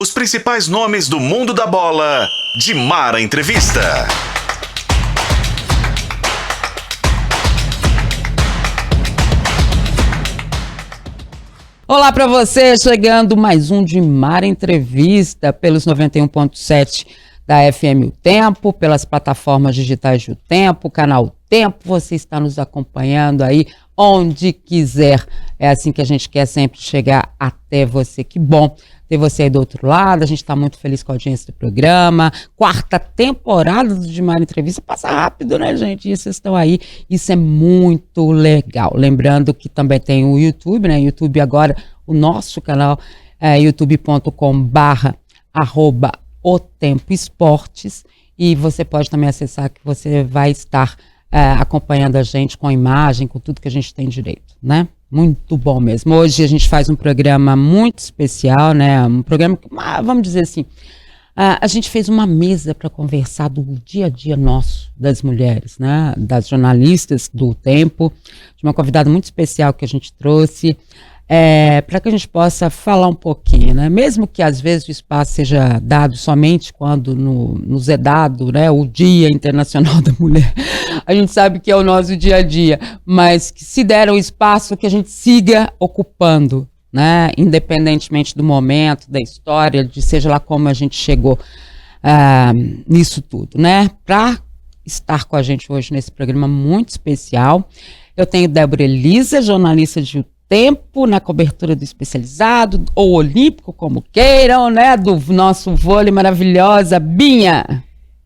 Os principais nomes do mundo da bola, de Mara Entrevista. Olá para você, chegando mais um de Mara Entrevista pelos 91.7 da FM O Tempo, pelas plataformas digitais do Tempo, canal Tempo, você está nos acompanhando aí onde quiser. É assim que a gente quer sempre chegar até você. Que bom ter você aí do outro lado, a gente está muito feliz com a audiência do programa. Quarta temporada do De Mara Entrevista, passa rápido, né, gente? E vocês estão aí, isso é muito legal. Lembrando que também tem o YouTube, né? YouTube agora, o nosso canal é youtube.com/@otempoesportes, e você pode também acessar, que você vai estar acompanhando a gente com imagem, com tudo que a gente tem direito, né? Muito bom mesmo. Hoje a gente faz um programa muito especial, né? Um programa que, vamos dizer assim, a gente fez uma mesa para conversar do dia a dia nosso, das mulheres, né? Das jornalistas do Tempo, de uma convidada muito especial que a gente trouxe, para que a gente possa falar um pouquinho, né? Mesmo que às vezes o espaço seja dado somente quando nos é dado, né, o Dia Internacional da Mulher, a gente sabe que é o nosso dia a dia, mas que se der o espaço, que a gente siga ocupando, né? Independentemente do momento, da história, de seja lá como a gente chegou nisso tudo, né? Para estar com a gente hoje nesse programa muito especial, eu tenho Débora Elisa, jornalista de Tempo, na cobertura do especializado, ou olímpico, como queiram, né? Do nosso vôlei maravilhosa, Binha.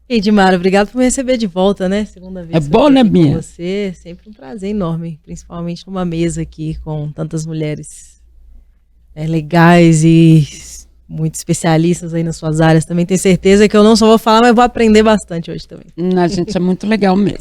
E Edmara, obrigado por me receber de volta, né? Segunda vez. É bom, né, Binha? Com você, sempre um prazer enorme, principalmente numa mesa aqui com tantas mulheres legais e muito especialistas aí nas suas áreas. Também tenho certeza que eu não só vou falar, mas vou aprender bastante hoje também. A gente é muito legal mesmo.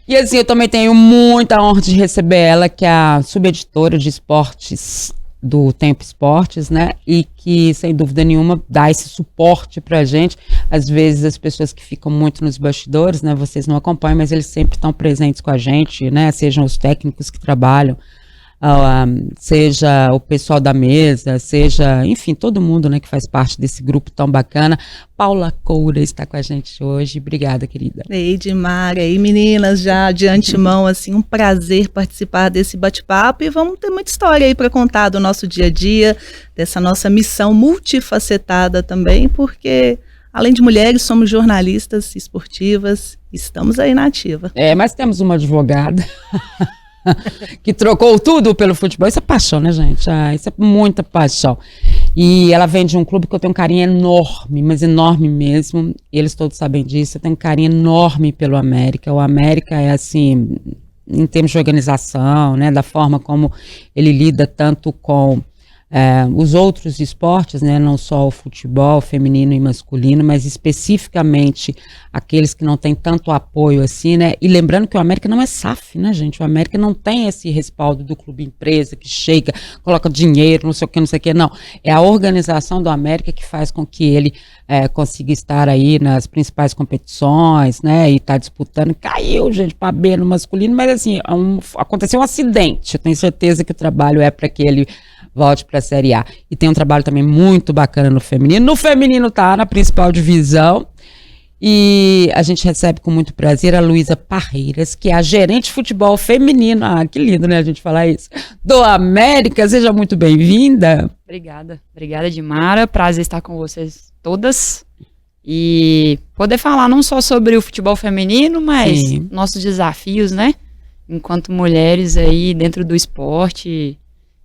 E assim, eu também tenho muita honra de receber ela, que é a subeditora de esportes do Tempo Esportes, né? E que, sem dúvida nenhuma, dá esse suporte pra gente. Às vezes as pessoas que ficam muito nos bastidores, né? Vocês não acompanham, mas eles sempre estão presentes com a gente, né? Sejam os técnicos que trabalham, seja o pessoal da mesa, seja, enfim, todo mundo, né, que faz parte desse grupo tão bacana. Paula Coura está com a gente hoje. Obrigada, querida. Ei, Edmara, e meninas, já de antemão, assim, um prazer participar desse bate-papo, e vamos ter muita história aí para contar do nosso dia a dia, dessa nossa missão multifacetada também, porque além de mulheres, somos jornalistas esportivas, estamos aí na ativa. Mas temos uma advogada que trocou tudo pelo futebol. Isso é paixão, né, gente? Isso é muita paixão. E ela vem de um clube que eu tenho um carinho enorme, mas enorme mesmo. E eles todos sabem disso. Eu tenho um carinho enorme pelo América. O América é assim, em termos de organização, né, da forma como ele lida tanto com os outros esportes, né, não só o futebol feminino e masculino, mas especificamente aqueles que não têm tanto apoio assim, né? E lembrando que o América não é SAF, né, gente? O América não tem esse respaldo do clube empresa que chega, coloca dinheiro, não sei o que, não. É a organização do América que faz com que ele consiga estar aí nas principais competições, né? E tá disputando. Caiu, gente, para B no masculino, mas assim, aconteceu um acidente. Eu tenho certeza que o trabalho é para que ele volte para a Série A. E tem um trabalho também muito bacana no feminino. No feminino tá na principal divisão. E a gente recebe com muito prazer a Luísa Parreiras, que é a gerente de futebol feminino. Que lindo, né, a gente falar isso. Do América. Seja muito bem-vinda. Obrigada, Edmara. Prazer estar com vocês todas. E poder falar não só sobre o futebol feminino, mas nossos desafios, né? Enquanto mulheres aí dentro do esporte.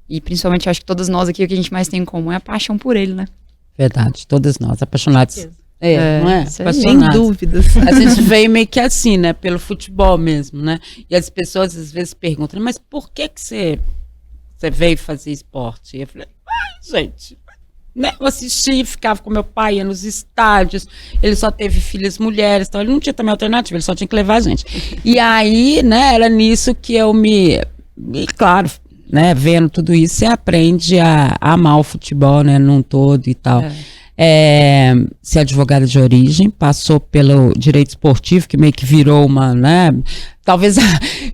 E principalmente, acho que todas nós aqui, o que a gente mais tem em comum é a paixão por ele, né? Verdade, todas nós, apaixonados. Não é? Sem dúvidas. A gente veio meio que assim, né? Pelo futebol mesmo, né? E as pessoas às vezes perguntam, mas por que você veio fazer esporte? E eu falei, gente, né? Eu assisti, ficava com meu pai, ia nos estádios, ele só teve filhas mulheres, então ele não tinha também alternativa, ele só tinha que levar a gente. E aí, né, era nisso que eu claro, né, vendo tudo isso, você aprende a amar o futebol, né, num todo e tal. ser advogada de origem, passou pelo direito esportivo, que meio que virou uma, né? Talvez,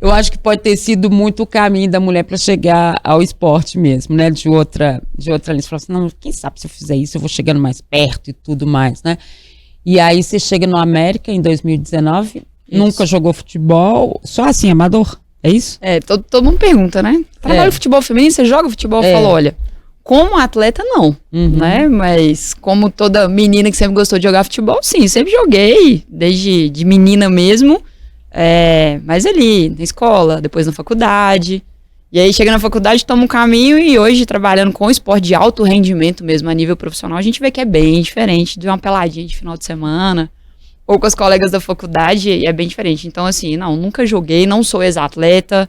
eu acho que pode ter sido muito o caminho da mulher para chegar ao esporte mesmo, né? De outra linha. Você fala assim, não, quem sabe se eu fizer isso, eu vou chegando mais perto e tudo mais, né? E aí você chega no América em 2019, nunca jogou futebol, só assim, amador, é isso? Todo mundo pergunta, né? Trabalha futebol feminino, você joga futebol? Eu falo, olha, como atleta, não, né? Mas como toda menina que sempre gostou de jogar futebol, sim, sempre joguei, desde de menina mesmo, mas ali, na escola, depois na faculdade. E aí chega na faculdade, toma um caminho e hoje, trabalhando com esporte de alto rendimento mesmo, a nível profissional, a gente vê que é bem diferente de uma peladinha de final de semana, ou com as colegas da faculdade, é bem diferente. Então, assim, não, nunca joguei, não sou ex-atleta,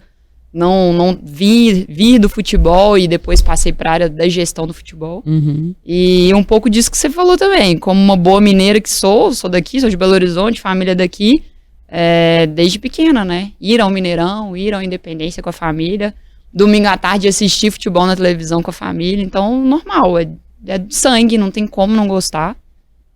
não vi do futebol e depois passei para a área da gestão do futebol. E um pouco disso que você falou também, como uma boa mineira que sou daqui, sou de Belo Horizonte, família daqui, desde pequena, né? Ir ao Mineirão, ir ao Independência com a família, domingo à tarde assistir futebol na televisão com a família, então normal, é do sangue, não tem como não gostar.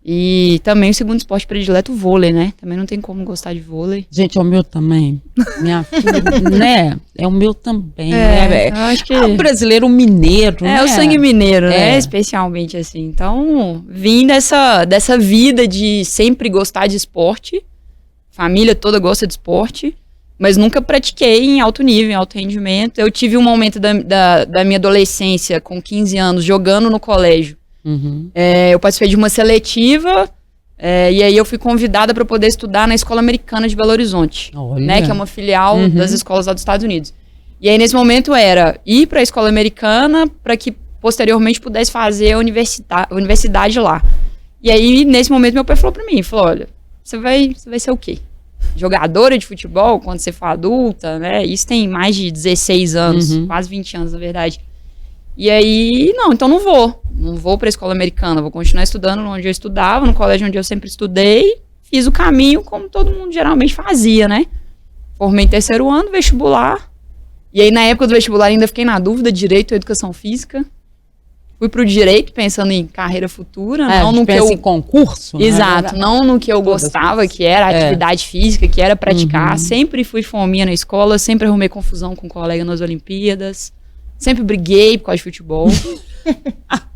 E também o segundo esporte predileto, o vôlei, né? Também não tem como gostar de vôlei. Gente, é o meu também. Minha filha, né? É o meu também. Eu acho que... o brasileiro, o mineiro, né? O sangue mineiro, né? Especialmente assim. Então, vim dessa vida de sempre gostar de esporte. Família toda gosta de esporte. Mas nunca pratiquei em alto nível, em alto rendimento. Eu tive um momento da minha adolescência, com 15 anos, jogando no colégio. Eu participei de uma seletiva e aí eu fui convidada para poder estudar na Escola Americana de Belo Horizonte, né, que é uma filial das escolas lá dos Estados Unidos. E aí nesse momento era ir para a Escola Americana para que posteriormente pudesse fazer a universidade lá. E aí nesse momento meu pai falou para mim, olha, você vai ser o quê? Jogadora de futebol quando você for adulta, né? Isso tem mais de 16 anos, quase 20 anos na verdade. E aí, então não vou para a escola americana, vou continuar estudando onde eu estudava, no colégio onde eu sempre estudei, fiz o caminho como todo mundo geralmente fazia, né? Formei em terceiro ano, vestibular, e aí na época do vestibular ainda fiquei na dúvida, direito ou educação física, fui pro direito pensando em carreira futura, não no que eu... em concurso. Exato, né? não no que eu gostava, que era atividade física, que era praticar, sempre fui fominha na escola, sempre arrumei confusão com um colega nas Olimpíadas, sempre briguei por causa de futebol.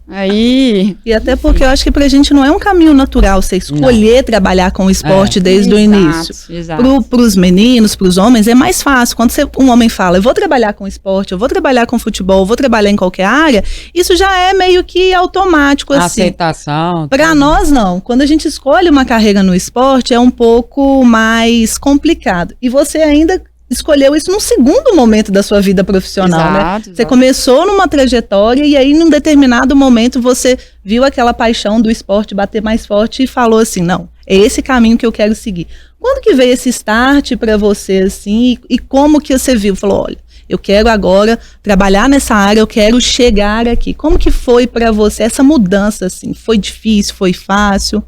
Aí... E até porque eu acho que pra gente não é um caminho natural você escolher trabalhar com o esporte desde o início. Exato. Pros meninos, pros homens, é mais fácil. Quando um homem fala, eu vou trabalhar com esporte, eu vou trabalhar com futebol, eu vou trabalhar em qualquer área, isso já é meio que automático, assim. Aceitação. Pra nós, não. Quando a gente escolhe uma carreira no esporte, é um pouco mais complicado. E você ainda escolheu isso num segundo momento da sua vida profissional, né? Você começou numa trajetória e aí num determinado momento você viu aquela paixão do esporte bater mais forte e falou assim, não, é esse caminho que eu quero seguir. Quando que veio esse start pra você, assim, e como que você viu? Falou, olha, eu quero agora trabalhar nessa área, eu quero chegar aqui. Como que foi pra você essa mudança, assim? Foi difícil, foi fácil?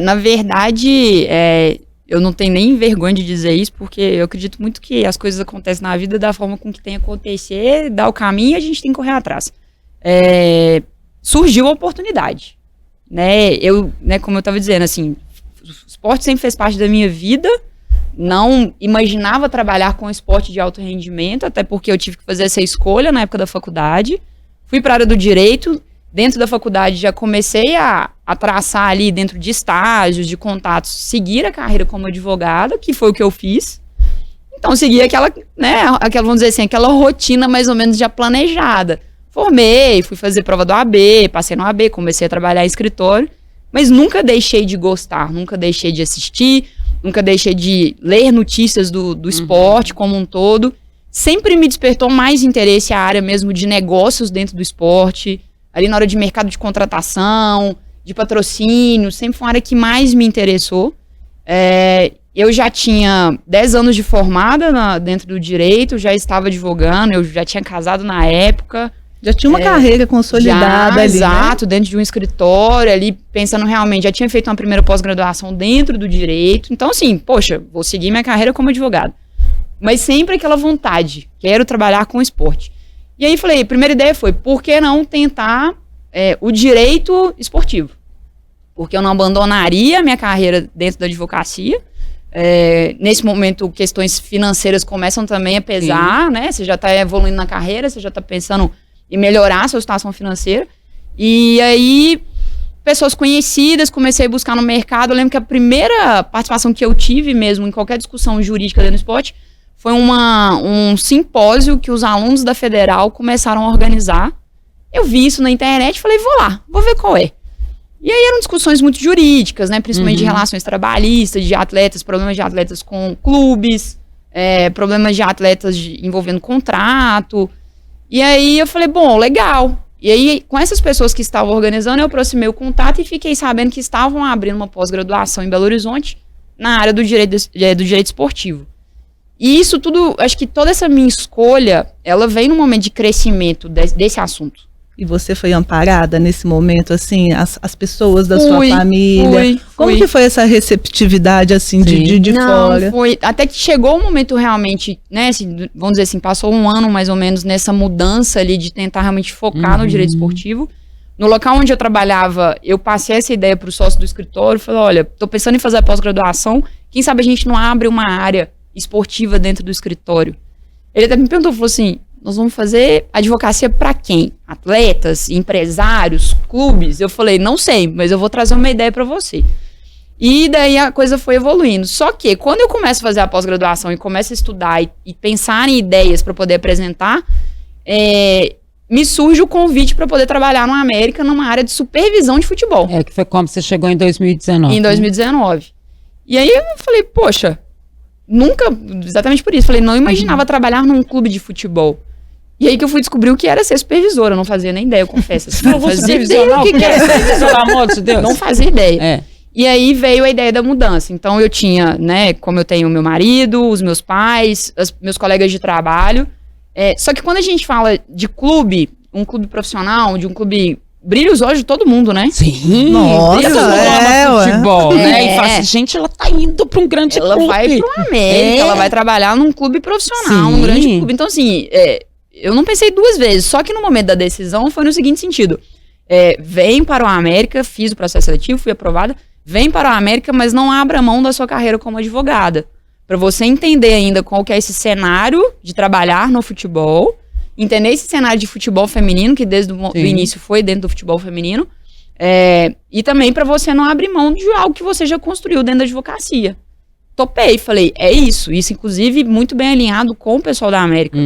Na verdade, eu não tenho nem vergonha de dizer isso, porque eu acredito muito que as coisas acontecem na vida da forma com que tem que acontecer, dá o caminho e a gente tem que correr atrás. Surgiu a oportunidade, né? Como eu estava dizendo, assim, o esporte sempre fez parte da minha vida, não imaginava trabalhar com esporte de alto rendimento, até porque eu tive que fazer essa escolha na época da faculdade, fui para a área do direito. Dentro da faculdade já comecei a traçar ali dentro de estágios, de contatos, seguir a carreira como advogada, que foi o que eu fiz. Então segui aquela, vamos dizer assim, aquela rotina mais ou menos já planejada. Formei, fui fazer prova do AB, passei no AB, comecei a trabalhar em escritório, mas nunca deixei de gostar, nunca deixei de assistir, nunca deixei de ler notícias do esporte como um todo. Sempre me despertou mais interesse a área mesmo de negócios dentro do esporte, ali na hora de mercado de contratação, de patrocínio, sempre foi uma área que mais me interessou. Eu já tinha 10 anos de formada dentro do direito, já estava advogando, eu já tinha casado na época. Já tinha uma carreira consolidada ali, exato, né? Dentro de um escritório, ali pensando realmente, já tinha feito uma primeira pós-graduação dentro do direito. Então, assim, poxa, vou seguir minha carreira como advogado. Mas sempre aquela vontade, quero trabalhar com esporte. E aí falei, a primeira ideia foi, por que não tentar o direito esportivo? porque eu não abandonaria a minha carreira dentro da advocacia. Nesse momento, questões financeiras começam também a pesar, né? Você já está evoluindo na carreira, você já está pensando em melhorar a sua situação financeira. E aí, pessoas conhecidas, comecei a buscar no mercado. Eu lembro que a primeira participação que eu tive mesmo em qualquer discussão jurídica dentro do esporte foi um simpósio que os alunos da Federal começaram a organizar. Eu vi isso na internet e falei, vou lá, vou ver qual é. E aí eram discussões muito jurídicas, né? Principalmente de relações trabalhistas, de atletas, problemas de atletas com clubes, problemas de atletas envolvendo contrato. E aí eu falei, bom, legal. E aí, com essas pessoas que estavam organizando, eu aproximei o contato e fiquei sabendo que estavam abrindo uma pós-graduação em Belo Horizonte na área do direito esportivo. E isso tudo, acho que toda essa minha escolha, ela vem num momento de crescimento desse assunto. E você foi amparada nesse momento, assim, as pessoas da sua família? Fui. Como que foi essa receptividade, assim, de fora? Foi, até que chegou o momento realmente, né, assim, vamos dizer assim, passou um ano mais ou menos nessa mudança ali de tentar realmente focar no direito esportivo. No local onde eu trabalhava, eu passei essa ideia para o sócio do escritório, falei, olha, tô pensando em fazer a pós-graduação, quem sabe a gente não abre uma área esportiva dentro do escritório. Ele até me perguntou, falou assim, nós vamos fazer advocacia para quem? Atletas, empresários, clubes? Eu falei, não sei, mas eu vou trazer uma ideia para você. E daí a coisa foi evoluindo. Só que quando eu começo a fazer a pós-graduação e começo a estudar e pensar em ideias para poder apresentar, me surge o convite para poder trabalhar no América numa área de supervisão de futebol. Que foi como você chegou em 2019. Em 2019. E aí eu falei, poxa, nunca, exatamente por isso, falei, não imaginava trabalhar num clube de futebol. E aí que eu fui descobrir o que era ser supervisora, eu não fazia nem ideia, eu confesso. Assim, não fazia ideia o que era supervisor, pelo amor de Deus. Não fazia ideia. E aí veio a ideia da mudança. Então eu tinha, né, como eu tenho meu marido, os meus pais, meus colegas de trabalho. Só que quando a gente fala de clube, um clube profissional, de um clube... Brilha os olhos de todo mundo, né? Sim. Nossa, todo mundo ama futebol, né? E fala assim, gente, ela tá indo pra um grande clube. Ela vai pro América, ela vai trabalhar num clube profissional, num grande clube. Então, assim, eu não pensei duas vezes. Só que no momento da decisão foi no seguinte sentido. Vem para o América, fiz o processo seletivo, fui aprovada. Vem para o América, mas não abra mão da sua carreira como advogada. Para você entender ainda qual que é esse cenário de trabalhar no futebol... Entender esse cenário de futebol feminino, que desde o início foi dentro do futebol feminino, e também para você não abrir mão de algo que você já construiu dentro da advocacia. Topei, falei, é isso. Isso, inclusive, muito bem alinhado com o pessoal da América.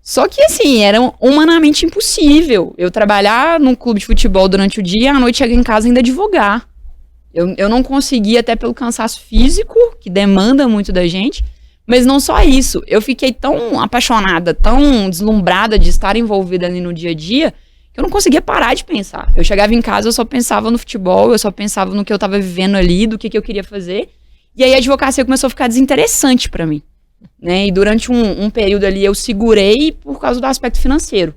Só que, assim, era humanamente impossível eu trabalhar num clube de futebol durante o dia e à noite chegar em casa e ainda advogar. Eu não conseguia, até pelo cansaço físico, que demanda muito da gente. Mas não só isso, eu fiquei tão apaixonada, tão deslumbrada de estar envolvida ali no dia a dia, que eu não conseguia parar de pensar. Eu chegava em casa, eu só pensava no futebol, eu só pensava no que eu estava vivendo ali, do que eu queria fazer. E aí a advocacia começou a ficar desinteressante para mim, né? E durante um período ali eu segurei por causa do aspecto financeiro,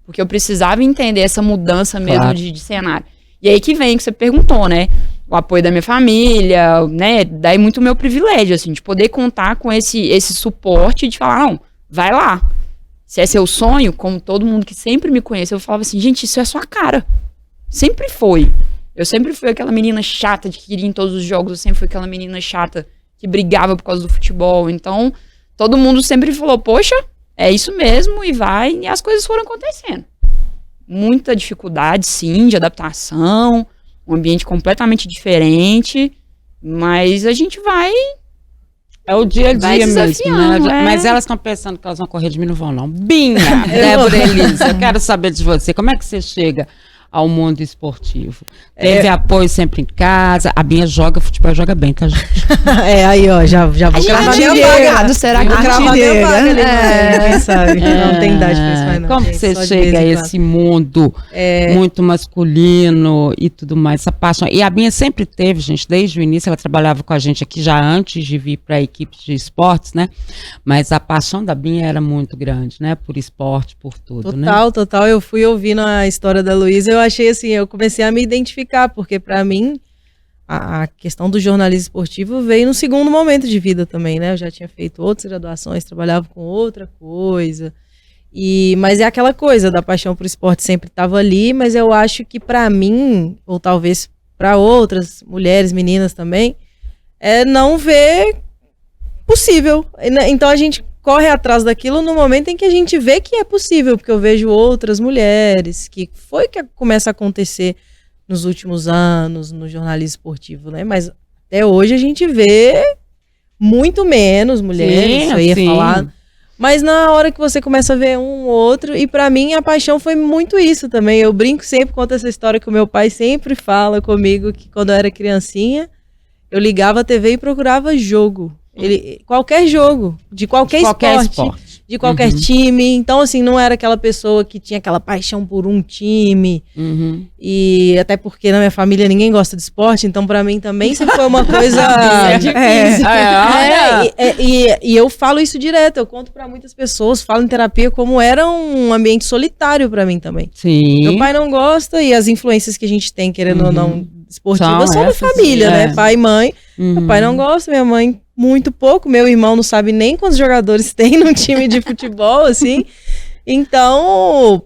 porque eu precisava entender essa mudança mesmo de cenário. E aí que vem, que você perguntou, né? O apoio da minha família, né, daí muito o meu privilégio, assim, de poder contar com esse suporte de falar, não, vai lá. Se é seu sonho, como todo mundo que sempre me conhece, eu falava assim, gente, isso é sua cara. Sempre foi. Eu sempre fui aquela menina chata de que iria em todos os jogos, eu sempre fui aquela menina chata que brigava por causa do futebol. Então, todo mundo sempre falou, poxa, é isso mesmo, e vai, e as coisas foram acontecendo. Muita dificuldade, sim, de adaptação, um ambiente completamente diferente, mas a gente vai... É o dia a dia mesmo, né? Mas elas estão pensando que elas vão correr de mim, não vão não. Binha, Débora Elisa, eu quero saber de você, como é que você chega ao mundo esportivo? Teve apoio sempre em casa, a Binha joga futebol, joga bem, tá, gente? Aí ó, já vou cravar minha vaga. Será que vou cravar minha vaga ali, quem sabe? Não tem idade pra isso, mas não. Como que você chega a esse mundo muito masculino e tudo mais, essa paixão? E a Binha sempre teve, gente, desde o início, ela trabalhava com a gente aqui já antes de vir para a equipe de esportes, né? Mas a paixão da Binha era muito grande, né? Por esporte, por tudo, né? Total. Eu fui ouvindo a história da Luísa, eu achei assim, eu comecei a me identificar, porque para mim a questão do jornalismo esportivo veio no segundo momento de vida também, né? Eu já tinha feito outras graduações, trabalhava com outra coisa, mas é aquela coisa da paixão por esporte sempre estava ali, mas eu acho que para mim, ou talvez para outras mulheres, meninas também, é não ver possível. Então a gente corre atrás daquilo no momento em que a gente vê que é possível, porque eu vejo outras mulheres, que foi que começa a acontecer nos últimos anos no jornalismo esportivo, né? Mas até hoje a gente vê muito menos mulheres, isso aí ia falar. Mas na hora que você começa a ver um ou outro, e pra mim a paixão foi muito isso também. Eu brinco sempre, conto essa história que o meu pai sempre fala comigo, que quando eu era criancinha, eu ligava a TV e procurava jogo. Qualquer jogo, de qualquer esporte, de qualquer time. Então, assim, não era aquela pessoa que tinha aquela paixão por um time. E até porque na minha família ninguém gosta de esporte, então pra mim também sempre foi uma coisa difícil. E eu falo isso direto, eu conto pra muitas pessoas, falo em terapia como era um ambiente solitário pra mim também. Sim. Meu pai não gosta e as influências que a gente tem, querendo ou não, esportivas são da família, né? Pai e mãe. Meu pai não gosta, minha mãe muito pouco, meu irmão não sabe nem quantos jogadores tem num time de futebol, assim. Então,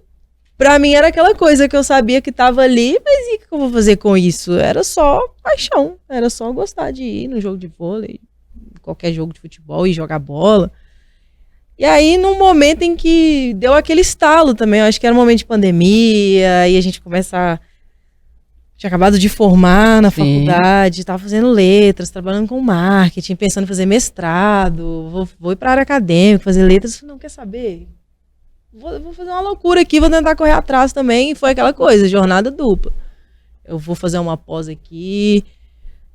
pra mim era aquela coisa que eu sabia que tava ali, mas e o que eu vou fazer com isso? Era só paixão, era só gostar de ir no jogo de vôlei, qualquer jogo de futebol e jogar bola. E aí, num momento em que deu aquele estalo também, eu acho que era um momento de pandemia, e a gente começa tinha acabado de formar na faculdade, estava fazendo letras, trabalhando com marketing, pensando em fazer mestrado, vou ir para a área acadêmica, fazer letras. Não, quer saber? Vou fazer uma loucura aqui, vou tentar correr atrás também. E foi aquela coisa, jornada dupla. Eu vou fazer uma pós aqui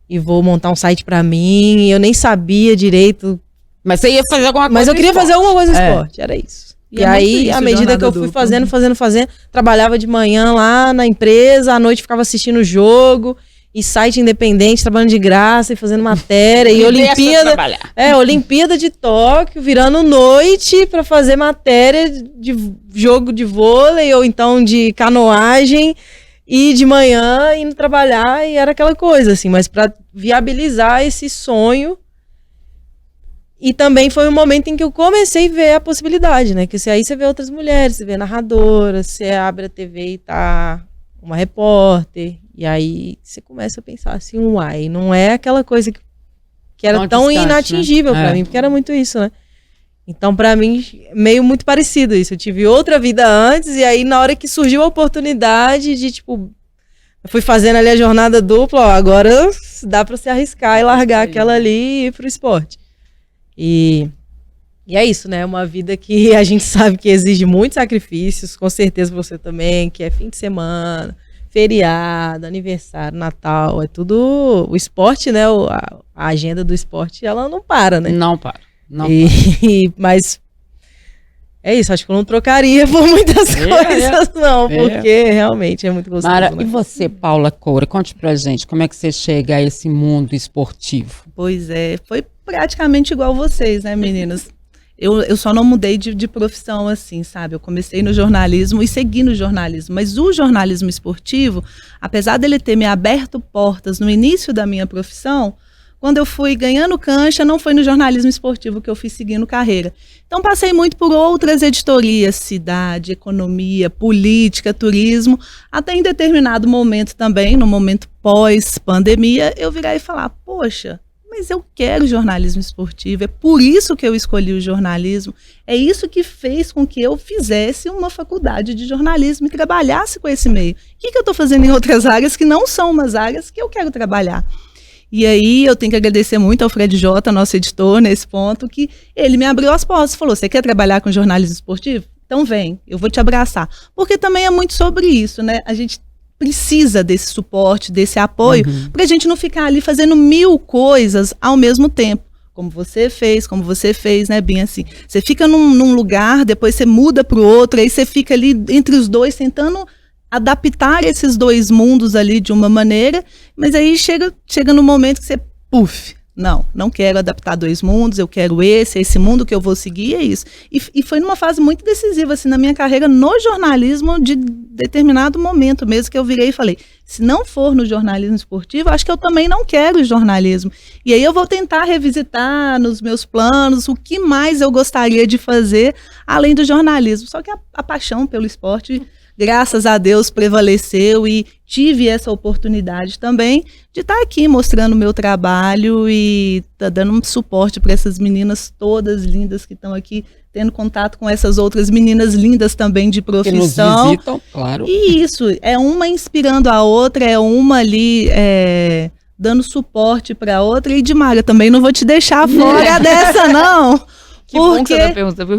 e vou montar um site para mim. Eu nem sabia direito. Mas você ia fazer alguma coisa. Mas eu queria fazer alguma coisa no esporte, era isso. E aí, à medida que eu fui fazendo, trabalhava de manhã lá na empresa, à noite ficava assistindo o jogo, e site independente, trabalhando de graça e fazendo matéria, e Olimpíada de Tóquio, virando noite pra fazer matéria de jogo de vôlei, ou então de canoagem, e de manhã indo trabalhar, e era aquela coisa, assim, mas pra viabilizar esse sonho. E também foi um momento em que eu comecei a ver a possibilidade, né? Que aí você vê outras mulheres, você vê narradoras, você abre a TV e tá uma repórter. E aí você começa a pensar assim, uai, não é aquela coisa que era tão distante, inatingível, né? Pra mim, porque era muito isso, né? Então, pra mim, meio muito parecido isso. Eu tive outra vida antes, e aí na hora que surgiu a oportunidade de, tipo, eu fui fazendo ali a jornada dupla, ó, agora dá pra se arriscar e largar aquela ali e ir pro esporte. E é isso, né? Uma vida que a gente sabe que exige muitos sacrifícios, com certeza você também, que é fim de semana, feriado, aniversário, Natal, é tudo... O esporte, né? A agenda do esporte, ela não para, né? Não para. Mas é isso, acho que eu não trocaria por muitas coisas, não, porque realmente é muito gostoso. Mara, né? e você, Paula Coura, conte pra gente, como é que você chega a esse mundo esportivo? Pois é, foi praticamente igual vocês, né, meninas? Eu só não mudei de profissão assim, sabe? Eu comecei no jornalismo e segui no jornalismo, mas o jornalismo esportivo, apesar dele ter me aberto portas no início da minha profissão, quando eu fui ganhando cancha, não foi no jornalismo esportivo que eu fui seguindo carreira. Então passei muito por outras editorias, cidade, economia, política, turismo, até em determinado momento também, no momento pós-pandemia, eu virar e falar, poxa, mas eu quero jornalismo esportivo, é por isso que eu escolhi o jornalismo, é isso que fez com que eu fizesse uma faculdade de jornalismo e trabalhasse com esse meio. O que eu estou fazendo em outras áreas que não são umas áreas que eu quero trabalhar? E aí eu tenho que agradecer muito ao Fred Jota, nosso editor, nesse ponto, que ele me abriu as portas, falou, você quer trabalhar com jornalismo esportivo? Então vem, eu vou te abraçar. Porque também é muito sobre isso, né? A gente precisa desse suporte, desse apoio, pra gente não ficar ali fazendo 1000 coisas ao mesmo tempo. Como você fez, né, bem assim. Você fica num lugar, depois você muda pro outro, aí você fica ali entre os dois tentando adaptar esses dois mundos ali de uma maneira, mas aí chega no momento que você, não quero adaptar dois mundos, eu quero esse mundo que eu vou seguir, é isso. E foi numa fase muito decisiva, assim, na minha carreira no jornalismo, de determinado momento mesmo, que eu virei e falei, se não for no jornalismo esportivo, acho que eu também não quero jornalismo. E aí eu vou tentar revisitar nos meus planos o que mais eu gostaria de fazer, além do jornalismo. Só que a paixão pelo esporte graças a Deus, prevaleceu e tive essa oportunidade também de estar aqui mostrando o meu trabalho e tá dando um suporte para essas meninas todas lindas que estão aqui, tendo contato com essas outras meninas lindas também de profissão. Que nos visitam, claro. E isso, é uma inspirando a outra, é uma ali dando suporte para a outra. E, Dimária, também não vou te deixar fora dessa, não. Que bom que você tá perguntando.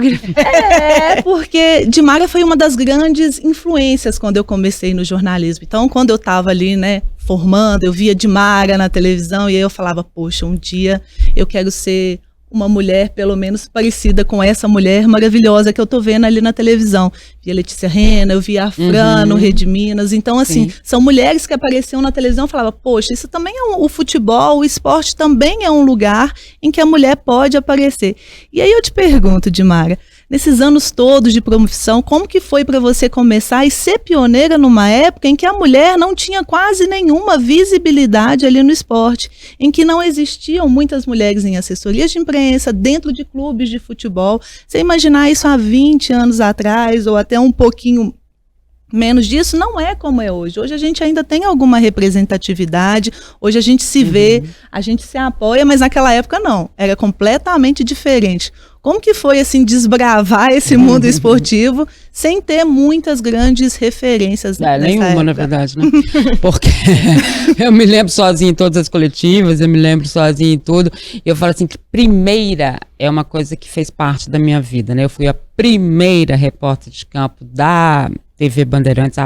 Porque Dimária foi uma das grandes influências quando eu comecei no jornalismo. Então, quando eu estava ali, né, formando, eu via Dimária na televisão e aí eu falava, poxa, um dia eu quero ser uma mulher, pelo menos, parecida com essa mulher maravilhosa que eu tô vendo ali na televisão. Via Letícia Rena, eu via a Fran no Rede Minas. Então, assim, são mulheres que apareciam na televisão e falavam, poxa, isso também é o futebol, o esporte também é um lugar em que a mulher pode aparecer. E aí eu te pergunto, Dimária, nesses anos todos de profissão, como que foi para você começar e ser pioneira numa época em que a mulher não tinha quase nenhuma visibilidade ali no esporte, em que não existiam muitas mulheres em assessorias de imprensa, dentro de clubes de futebol? Você imaginar isso há 20 anos atrás, ou até um pouquinho menos disso, não é como é hoje. Hoje a gente ainda tem alguma representatividade, hoje a gente se vê, a gente se apoia, mas naquela época não, era completamente diferente. Como que foi, assim, desbravar esse mundo esportivo sem ter muitas grandes referências nessa nenhuma, época? Na verdade, né? Porque eu me lembro sozinha em todas as coletivas, eu me lembro sozinha em tudo, e eu falo assim, que primeira é uma coisa que fez parte da minha vida, né? Eu fui a primeira repórter de campo da TV Bandeirantes,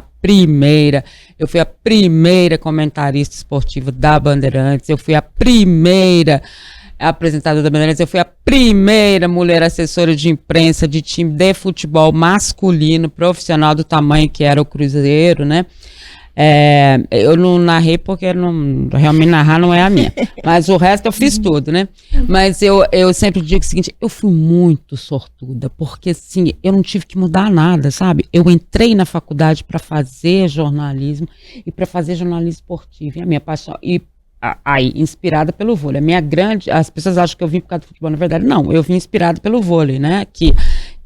eu fui a primeira comentarista esportiva da Bandeirantes, eu fui a primeira apresentadora da Bandeirantes, eu fui a primeira mulher assessora de imprensa de time de futebol masculino, profissional do tamanho que era o Cruzeiro, né? Eu não narrei porque realmente narrar não é a minha, mas o resto eu fiz tudo, né? Mas eu sempre digo o seguinte, eu fui muito sortuda, porque assim, eu não tive que mudar nada, sabe? Eu entrei na faculdade para fazer jornalismo e para fazer jornalismo esportivo, e a minha paixão, e aí, inspirada pelo vôlei. As pessoas acham que eu vim por causa do futebol, na verdade não, eu vim inspirada pelo vôlei, né? Que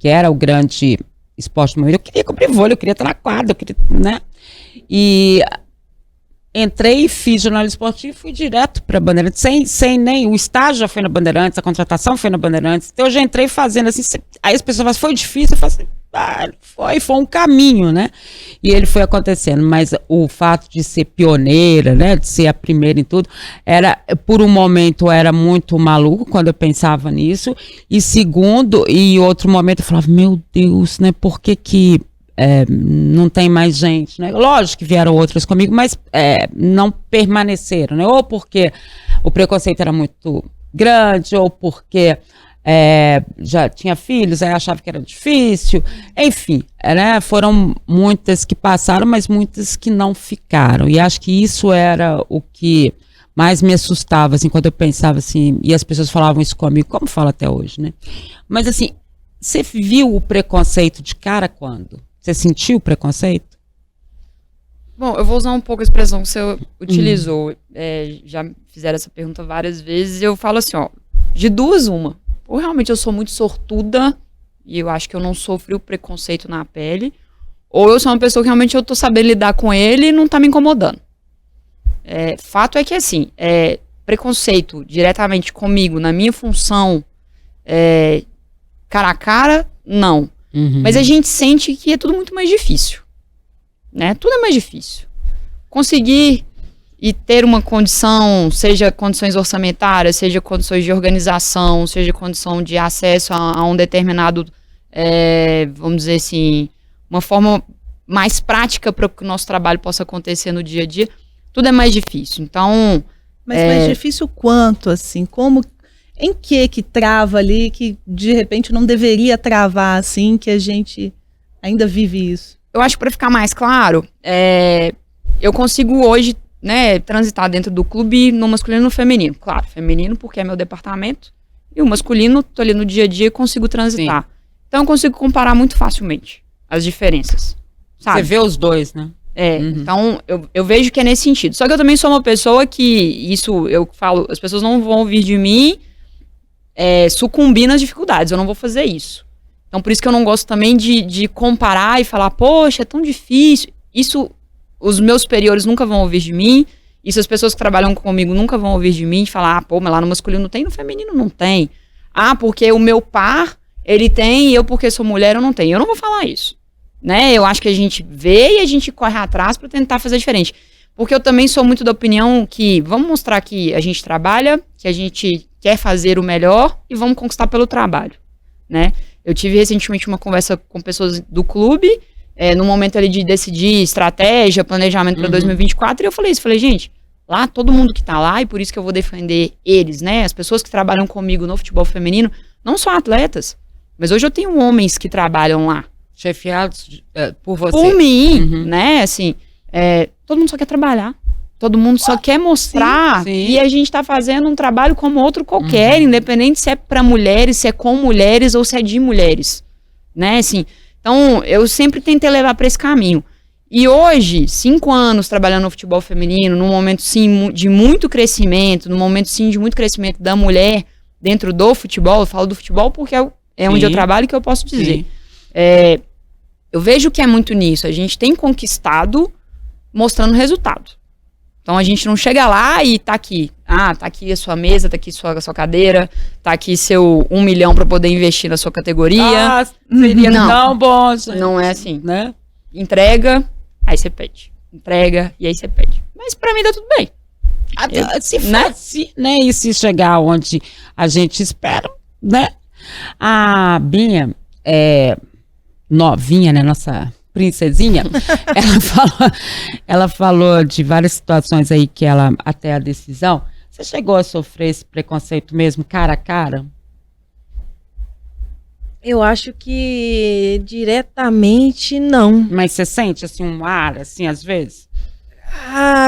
era o grande esporte do momento. Eu queria cobrir vôlei, eu queria estar na quadra, né? E entrei e fiz jornalismo esportivo e fui direto para a Bandeirantes, sem nem, o estágio já foi na Bandeirantes, a contratação foi na Bandeirantes, então eu já entrei fazendo assim, aí as pessoas falam, foi difícil, eu falo assim, foi um caminho, né? E ele foi acontecendo, mas o fato de ser pioneira, né, de ser a primeira em tudo, por um momento era muito maluco quando eu pensava nisso, e segundo, e outro momento eu falava, meu Deus, né, por que não tem mais gente, né? Lógico que vieram outras comigo, mas não permaneceram, né? Ou porque o preconceito era muito grande, ou porque já tinha filhos, aí achava que era difícil, enfim, né? Foram muitas que passaram, mas muitas que não ficaram, e acho que isso era o que mais me assustava, assim, quando eu pensava assim, e as pessoas falavam isso comigo, como fala até hoje, né? Mas assim, você viu o preconceito de cara quando? Você sentiu o preconceito? Bom, eu vou usar um pouco a expressão que você utilizou. Já fizeram essa pergunta várias vezes. Eu falo assim, ó, de duas, uma. Ou realmente eu sou muito sortuda e eu acho que eu não sofri o preconceito na pele, ou eu sou uma pessoa que realmente eu tô sabendo lidar com ele e não tá me incomodando. Fato é que, assim, preconceito diretamente comigo, na minha função, cara a cara, não. Mas a gente sente que é tudo muito mais difícil, né? Tudo é mais difícil. Conseguir e ter uma condição, seja condições orçamentárias, seja condições de organização, seja condição de acesso a um determinado, vamos dizer assim, uma forma mais prática para que o nosso trabalho possa acontecer no dia a dia, tudo é mais difícil. Então, mas mais difícil quanto, assim? Como... Em que trava ali, que de repente não deveria travar assim, que a gente ainda vive isso? Eu acho que para ficar mais claro, eu consigo hoje, né, transitar dentro do clube no masculino e no feminino. Claro, feminino porque é meu departamento, e o masculino, tô ali no dia a dia e consigo transitar. Sim. Então eu consigo comparar muito facilmente as diferenças, sabe? Você vê os dois, né? Então eu vejo que é nesse sentido. Só que eu também sou uma pessoa que, isso eu falo, as pessoas não vão ouvir de mim sucumbir nas dificuldades, eu não vou fazer isso. Então, por isso que eu não gosto também de comparar e falar, poxa, é tão difícil. Isso, os meus superiores nunca vão ouvir de mim. Isso as pessoas que trabalham comigo nunca vão ouvir de mim. De falar, pô, mas lá no masculino não tem, no feminino não tem. Porque o meu par, ele tem, e eu, porque sou mulher, eu não tenho. Eu não vou falar isso. Né? Eu acho que a gente vê e a gente corre atrás para tentar fazer diferente. Porque eu também sou muito da opinião que vamos mostrar que a gente trabalha, que a gente quer fazer o melhor e vamos conquistar pelo trabalho, né? Eu tive recentemente uma conversa com pessoas do clube, no momento ali de decidir estratégia, planejamento para 2024, e eu falei isso, gente, lá todo mundo que tá lá, e por isso que eu vou defender eles, né? As pessoas que trabalham comigo no futebol feminino, não só atletas, mas hoje eu tenho homens que trabalham lá. Chefiados por você. Por mim, né? Assim, todo mundo só quer trabalhar. Todo mundo só quer mostrar que a gente tá fazendo um trabalho como outro qualquer, independente se é para mulheres, se é com mulheres ou se é de mulheres, né? Assim, então, eu sempre tentei levar para esse caminho. E hoje, 5 anos trabalhando no futebol feminino, num momento, sim, de muito crescimento, num momento, sim, de muito crescimento da mulher dentro do futebol, eu falo do futebol porque é onde eu trabalho e que eu posso dizer. Eu vejo que é muito nisso. A gente tem conquistado mostrando resultado. Então a gente não chega lá e tá aqui. Tá aqui a sua mesa, tá aqui a sua cadeira, tá aqui seu 1 milhão para poder investir na sua categoria. Seria tão bom, gente. Não é assim, né? Entrega, aí você pede. Entrega, e aí você pede. Mas pra mim dá tudo bem. E se chegar onde a gente espera, né? A Binha novinha, né? Nossa princesinha, ela falou de várias situações aí que ela, até a decisão, você chegou a sofrer esse preconceito mesmo, cara a cara? Eu acho que diretamente não. Mas você sente, assim, um ar, assim, às vezes?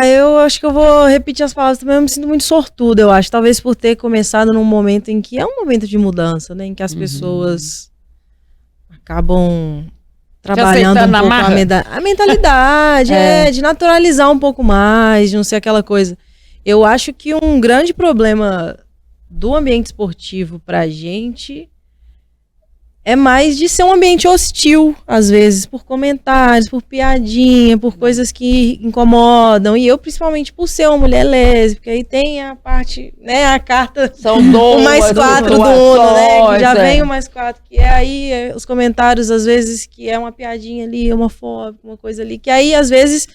Eu acho que eu vou repetir as palavras também, eu me sinto muito sortuda, eu acho, talvez por ter começado num momento em que é um momento de mudança, né, em que as pessoas acabam trabalhando um pouco a mentalidade, de naturalizar um pouco mais, de não ser aquela coisa. Eu acho que um grande problema do ambiente esportivo pra gente é mais de ser um ambiente hostil, às vezes, por comentários, por piadinha, por coisas que incomodam. E eu, principalmente, por ser uma mulher lésbica, aí tem a parte, né, a carta São o mais 4 do Uno, né, que já vem o mais 4, que é aí os comentários, às vezes, que é uma piadinha ali, homofóbica, uma coisa ali, que aí, às vezes,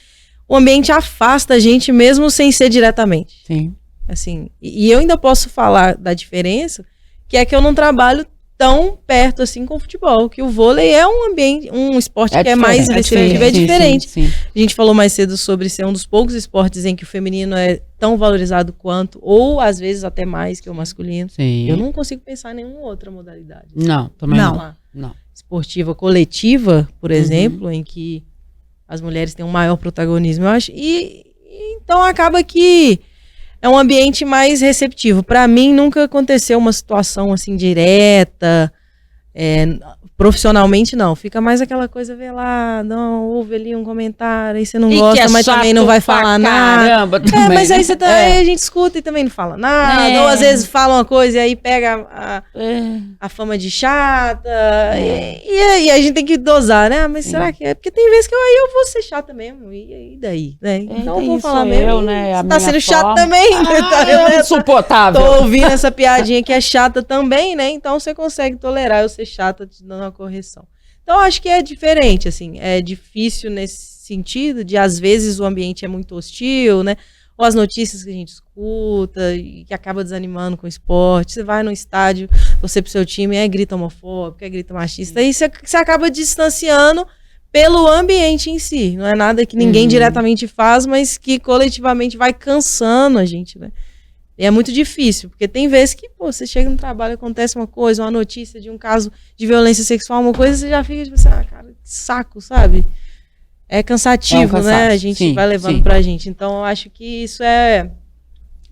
o ambiente afasta a gente mesmo sem ser diretamente. Sim. Assim, e eu ainda posso falar da diferença, que é que eu não trabalho tão perto assim com o futebol, que o vôlei é um ambiente, um esporte que é mais receptivo, é diferente. Sim. A gente falou mais cedo sobre ser um dos poucos esportes em que o feminino é tão valorizado quanto, ou às vezes até mais que o masculino. Sim. Eu não consigo pensar em nenhuma outra modalidade. Não, também não. Esportiva coletiva, por exemplo, em que as mulheres têm um maior protagonismo, eu acho, e então acaba que é um ambiente mais receptivo. Para mim, nunca aconteceu uma situação assim direta, profissionalmente não. Fica mais aquela coisa velada, não, ouve ali um comentário, aí você não gosta, mas também não vai falar nada. Caramba, também, mas aí você aí a gente escuta e também não fala nada. Ou às vezes fala uma coisa e aí pega a fama de chata. E a gente tem que dosar, né? Mas será que é? Porque tem vezes que eu vou ser chata mesmo. E daí? Né? Então eu vou falar mesmo. Né? Você tá sendo chato também. É insuportável. Tô ouvindo essa piadinha que é chata também, né? Então você consegue tolerar eu ser chata te dando uma correção. Então acho que é diferente, assim, é difícil nesse sentido de às vezes o ambiente é muito hostil, né? Ou as notícias que a gente escuta e que acaba desanimando com o esporte. Você vai no estádio, você pro seu time grita homofóbico, grita machista, aí você acaba distanciando pelo ambiente em si. Não é nada que ninguém diretamente faz, mas que coletivamente vai cansando a gente, né? E é muito difícil, porque tem vezes que, você chega no trabalho, acontece uma coisa, uma notícia de um caso de violência sexual, uma coisa, você já fica tipo assim, cara, que saco, sabe? É cansativo, né? A gente vai levando pra gente. Então, eu acho que isso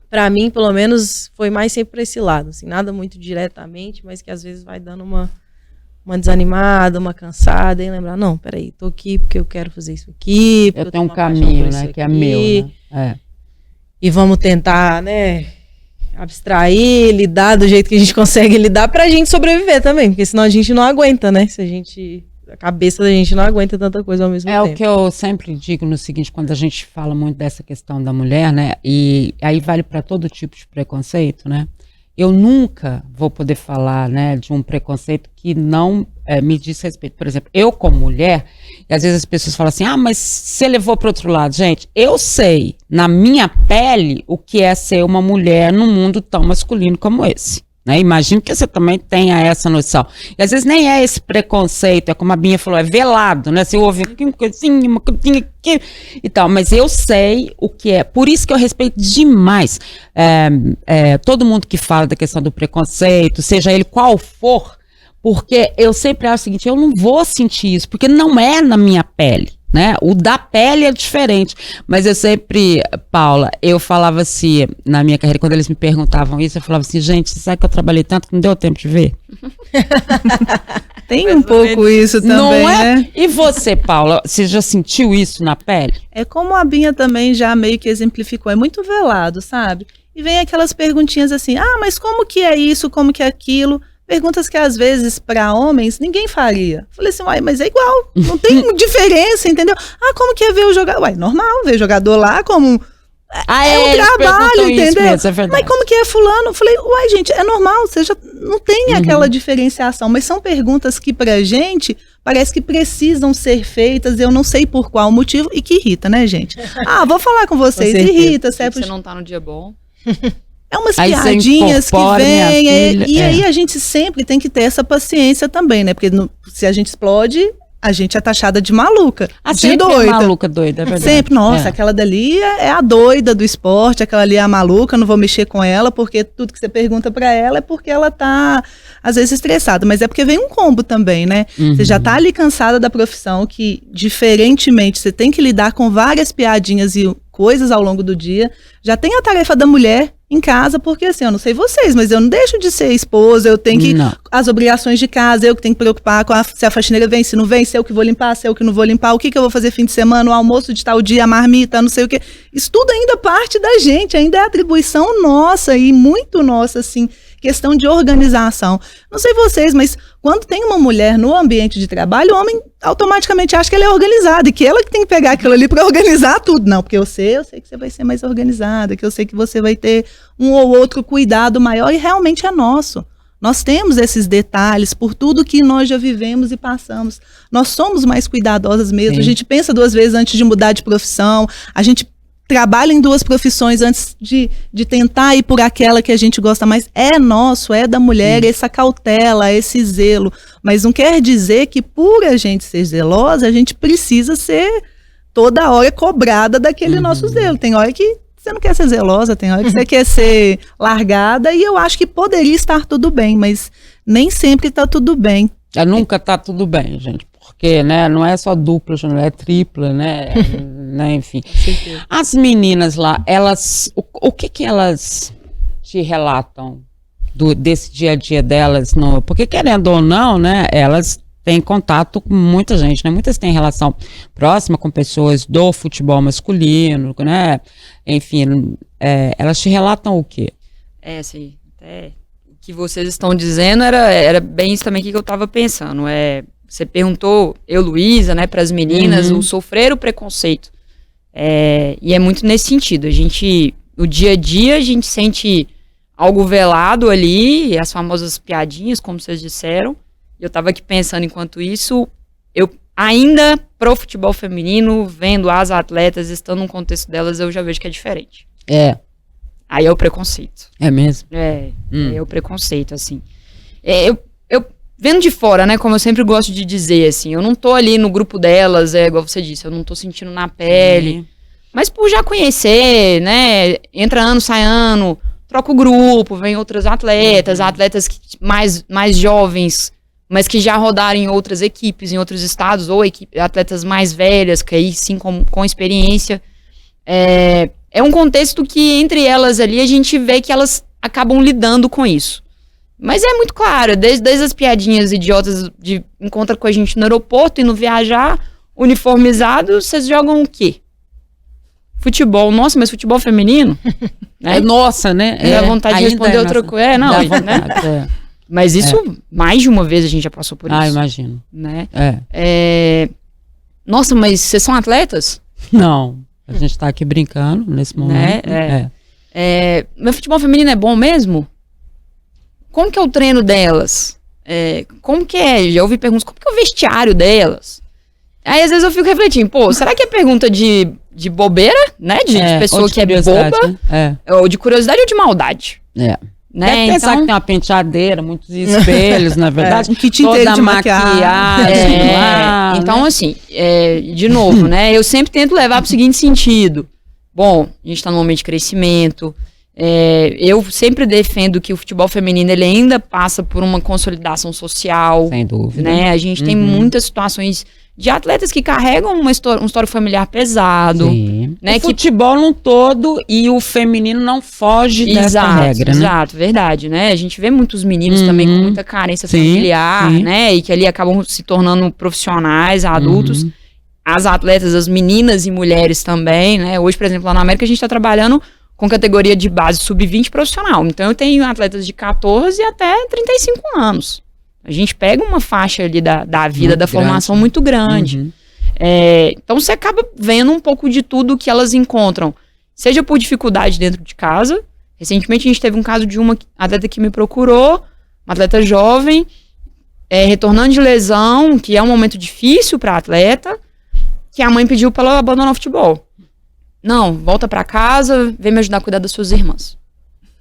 pra mim, pelo menos, foi mais sempre pra esse lado, assim, nada muito diretamente, mas que às vezes vai dando uma desanimada, uma cansada, e lembrar, não, peraí, tô aqui porque eu quero fazer isso aqui. Eu tenho um caminho, né, que é meu, né? E vamos tentar, né, abstrair, lidar do jeito que a gente consegue lidar pra gente sobreviver também, porque senão a gente não aguenta, né? A cabeça da gente não aguenta tanta coisa ao mesmo tempo. É o que eu sempre digo no seguinte, quando a gente fala muito dessa questão da mulher, né, e aí vale para todo tipo de preconceito, né, eu nunca vou poder falar, né, de um preconceito que não me diz respeito. Por exemplo, eu como mulher, e às vezes as pessoas falam assim, mas você levou para outro lado. Gente, eu sei, na minha pele, o que é ser uma mulher num mundo tão masculino como esse. Né? Imagino que você também tenha essa noção. E às vezes nem é esse preconceito, é como a Binha falou, é velado, né? Você ouve uma coisinha aqui e tal, mas eu sei o que é. Por isso que eu respeito demais todo mundo que fala da questão do preconceito, seja ele qual for, porque eu sempre acho o seguinte, eu não vou sentir isso, porque não é na minha pele. Né? O da pele é diferente, mas eu sempre, Paula, eu falava assim, na minha carreira, quando eles me perguntavam isso, eu falava assim, gente, você sabe que eu trabalhei tanto que não deu tempo de ver? Tem um pouco isso também, não é? né? E você, Paula, você já sentiu isso na pele? É como a Binha também já meio que exemplificou, é muito velado, sabe? E vem aquelas perguntinhas assim, mas como que é isso, como que é aquilo? Perguntas que às vezes para homens ninguém faria. Falei assim, mas é igual, não tem diferença, entendeu? Como que é ver o jogador? Normal, ver jogador lá como um trabalho, entendeu? Mesmo, é mas como que é fulano? Falei, gente, é normal, você já não tem aquela diferenciação, mas são perguntas que pra gente parece que precisam ser feitas, eu não sei por qual motivo, e que irrita, né, gente? Vou falar com vocês, irrita. Você não tá no dia bom. É umas aí piadinhas que vêm, e aí a gente sempre tem que ter essa paciência também, né? Porque se a gente explode, a gente é taxada de maluca, de doida. É maluca, doida, é verdade. Sempre, nossa, aquela dali é a doida do esporte, aquela ali é a maluca, não vou mexer com ela, porque tudo que você pergunta pra ela é porque ela tá, às vezes, estressada. Mas é porque vem um combo também, né? Você já tá ali cansada da profissão, que, diferentemente, você tem que lidar com várias piadinhas e coisas ao longo do dia. Já tem a tarefa da mulher em casa, porque assim, eu não sei vocês, mas eu não deixo de ser esposa, eu tenho que, as obrigações de casa, eu que tenho que preocupar com se a faxineira vem, se não vem, se eu que vou limpar, se eu que não vou limpar, o que eu vou fazer fim de semana, o almoço de tal dia, a marmita, não sei o que. Isso tudo ainda parte da gente, ainda é atribuição nossa e muito nossa, assim, questão de organização. Não sei vocês, mas quando tem uma mulher no ambiente de trabalho, o homem automaticamente acha que ela é organizada e que ela que tem que pegar aquilo ali para organizar tudo. Não, porque eu sei que você vai ser mais organizada, que eu sei que você vai ter um ou outro cuidado maior e realmente é nosso. Nós temos esses detalhes por tudo que nós já vivemos e passamos. Nós somos mais cuidadosas mesmo. Sim. A gente pensa 2 vezes antes de mudar de profissão, a gente trabalha em 2 profissões antes de tentar ir por aquela que a gente gosta mais. É nosso, é da mulher, essa cautela, esse zelo. Mas não quer dizer que por a gente ser zelosa, a gente precisa ser toda hora cobrada daquele nosso zelo. Tem hora que você não quer ser zelosa, tem hora que você quer ser largada, e eu acho que poderia estar tudo bem, mas nem sempre está tudo bem. Nunca está tudo bem, gente. Porque, né, não é só dupla, não é tripla, né, enfim. As meninas lá, elas, o que elas te relatam desse dia a dia delas? Porque querendo ou não, né, elas têm contato com muita gente, né, muitas têm relação próxima com pessoas do futebol masculino, né, enfim, elas te relatam o quê? Sim, até o que vocês estão dizendo era bem isso também que eu estava pensando, Você perguntou, Luísa, né, para as meninas, o sofrer o preconceito. E é muito nesse sentido. No dia a dia, a gente sente algo velado ali, as famosas piadinhas, como vocês disseram. Eu estava aqui pensando, enquanto isso, eu ainda pro futebol feminino, vendo as atletas, estando no contexto delas, eu já vejo que é diferente. Aí é o preconceito. É mesmo? É o preconceito, assim. Eu vendo de fora, né, como eu sempre gosto de dizer, assim, eu não tô ali no grupo delas, igual você disse, eu não tô sentindo na pele, mas por já conhecer, né, entra ano, sai ano, troca o grupo, vem outras atletas, atletas mais jovens, mas que já rodaram em outras equipes, em outros estados, ou atletas mais velhas, que aí sim com experiência. É um contexto que entre elas ali a gente vê que elas acabam lidando com isso. Mas é muito claro, desde as piadinhas idiotas de encontra com a gente no aeroporto e no viajar, uniformizado, vocês jogam o quê? Futebol. Nossa, mas futebol feminino? né? É nossa, né? Dá vontade de responder outra coisa. Não, Dá né? vontade, é. Mas isso, mais de uma vez a gente já passou por isso. Ah, imagino. Né? É. Nossa, mas vocês são atletas? Não, a gente tá aqui brincando nesse momento. Meu futebol feminino é bom mesmo? Como que é o treino delas? Como que é? Já ouvi perguntas, como que é o vestiário delas? Aí às vezes eu fico refletindo, será que é pergunta de bobeira, né? De pessoa que é boba? Né? Ou de curiosidade ou de maldade? Né? Né? Deve pensar que tem uma penteadeira, muitos espelhos, na verdade. Um kit inteiro toda de maquiagem. Então, né? assim, de novo, né? Eu sempre tento levar para o seguinte sentido. Bom, a gente está num momento de crescimento. Eu sempre defendo que o futebol feminino ele ainda passa por uma consolidação social. Sem dúvida. Né? A gente tem muitas situações de atletas que carregam um histórico familiar pesado. Sim. Né? O futebol num todo e o feminino não foge dessa regra, né? Exato, verdade, né? A gente vê muitos meninos também com muita carência familiar, né? E que ali acabam se tornando profissionais, adultos. As atletas, as meninas e mulheres também, né? Hoje, por exemplo, lá na América, a gente está trabalhando com categoria de base sub-20 profissional. Então, eu tenho atletas de 14 até 35 anos. A gente pega uma faixa ali da vida, muito da formação muito grande. Então, você acaba vendo um pouco de tudo que elas encontram. Seja por dificuldade dentro de casa. Recentemente, a gente teve um caso de uma atleta que me procurou, uma atleta jovem, retornando de lesão, que é um momento difícil para a atleta, que a mãe pediu para ela abandonar o futebol. Não, volta para casa, vem me ajudar a cuidar das suas irmãs.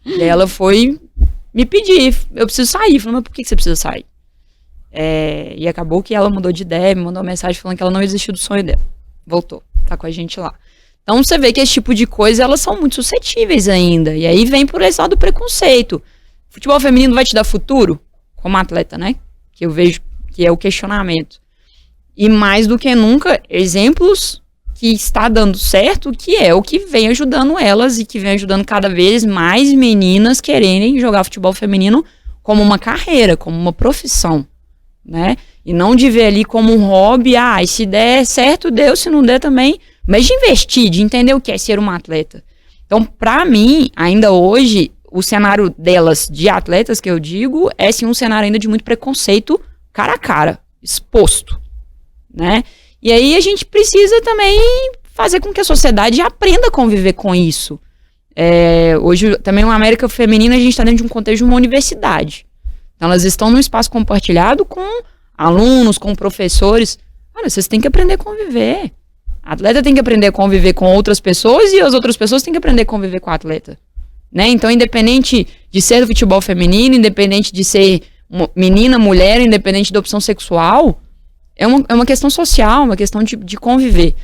E aí ela foi me pedir, eu preciso sair. Eu falei, mas por que você precisa sair? E acabou que ela mudou de ideia, me mandou uma mensagem falando que ela não desistiu do sonho dela. Voltou, tá com a gente lá. Então você vê que esse tipo de coisa, elas são muito suscetíveis ainda. E aí vem por esse lado do preconceito. Futebol feminino vai te dar futuro? Como atleta, né? Que eu vejo que é o questionamento. E mais do que nunca, exemplos que está dando certo, que é o que vem ajudando elas e que vem ajudando cada vez mais meninas quererem jogar futebol feminino como uma carreira, como uma profissão, né? E não de ver ali como um hobby, e se der certo, deu, se não der também, mas de investir, de entender o que é ser uma atleta. Então, pra mim, ainda hoje, o cenário delas, de atletas que eu digo, é sim um cenário ainda de muito preconceito cara a cara, exposto, né? E aí a gente precisa também fazer com que a sociedade aprenda a conviver com isso. Hoje, também uma América Feminina, a gente está dentro de um contexto de uma universidade. Então, elas estão num espaço compartilhado com alunos, com professores. Olha, vocês têm que aprender a conviver. A atleta tem que aprender a conviver com outras pessoas e as outras pessoas têm que aprender a conviver com a atleta. Né? Então, independente de ser do futebol feminino, independente de ser menina, mulher, independente da opção sexual, é uma questão social, uma questão de conviver.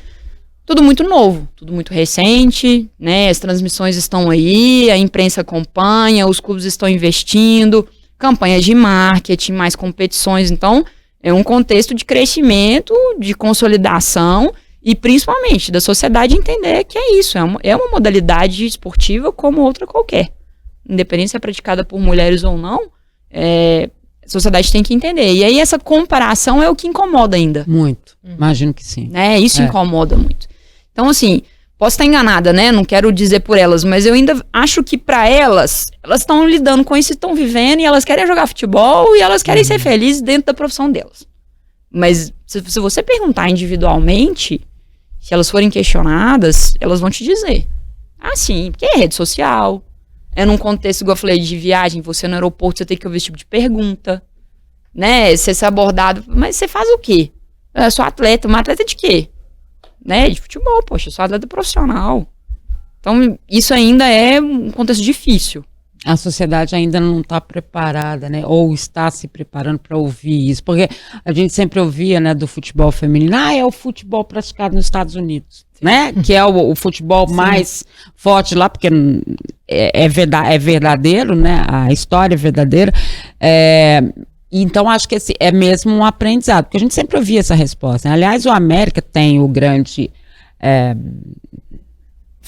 Tudo muito novo, tudo muito recente, né? As transmissões estão aí, a imprensa acompanha, os clubes estão investindo, campanhas de marketing, mais competições. Então, é um contexto de crescimento, de consolidação e principalmente da sociedade entender que é isso, é uma modalidade esportiva como outra qualquer. Independente se é praticada por mulheres ou não, a sociedade tem que entender. E aí essa comparação é o que incomoda ainda. Muito, imagino que sim. Né? Isso incomoda muito. Então, assim, posso estar enganada, né? Não quero dizer por elas, mas eu ainda acho que pra elas estão lidando com isso, estão vivendo, e elas querem jogar futebol, e elas querem ser felizes dentro da profissão delas. Mas se você perguntar individualmente, se elas forem questionadas, elas vão te dizer. Ah, sim, porque é rede social, é num contexto, igual eu falei, de viagem, você no aeroporto, você tem que ouvir esse tipo de pergunta, né? Você ser abordado, mas você faz o quê? Eu sou atleta, uma atleta de quê? Né? De futebol, poxa, eu sou atleta profissional. Então, isso ainda é um contexto difícil. A sociedade ainda não está preparada, né? Ou está se preparando para ouvir isso. Porque a gente sempre ouvia, né, do futebol feminino. É o futebol praticado nos Estados Unidos, né? Que é o futebol mais forte lá, porque é verdadeiro, né? A história é verdadeira. Então, acho que esse é mesmo um aprendizado, porque a gente sempre ouvia essa resposta, né? Aliás, o América tem o grande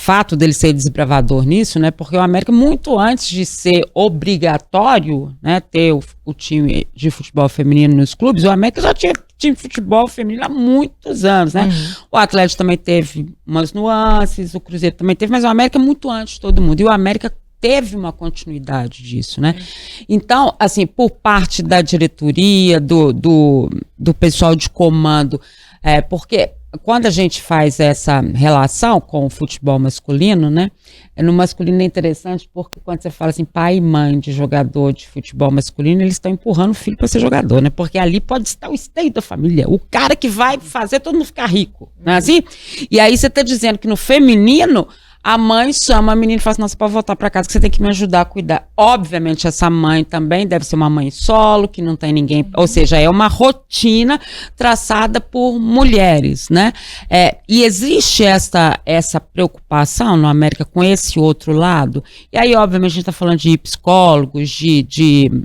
fato dele ser desbravador nisso, né? Porque o América, muito antes de ser obrigatório, né, ter o time de futebol feminino nos clubes, o América já tinha time de futebol feminino há muitos anos, né? O Atlético também teve umas nuances, o Cruzeiro também teve, mas o América muito antes de todo mundo. E o América teve uma continuidade disso, né? Então, assim, por parte da diretoria, do pessoal de comando, porque quando a gente faz essa relação com o futebol masculino, né? No masculino é interessante porque quando você fala assim, pai e mãe de jogador de futebol masculino, eles estão empurrando o filho para ser jogador, né? Porque ali pode estar o esteio da família, o cara que vai fazer todo mundo ficar rico, não é assim? E aí você está dizendo que no feminino, a mãe chama a menina e fala assim, nossa, pode voltar para casa que você tem que me ajudar a cuidar. Obviamente, essa mãe também deve ser uma mãe solo, que não tem ninguém, ou seja, é uma rotina traçada por mulheres, né? E existe essa preocupação no América com esse outro lado. E aí, obviamente, a gente está falando de psicólogos,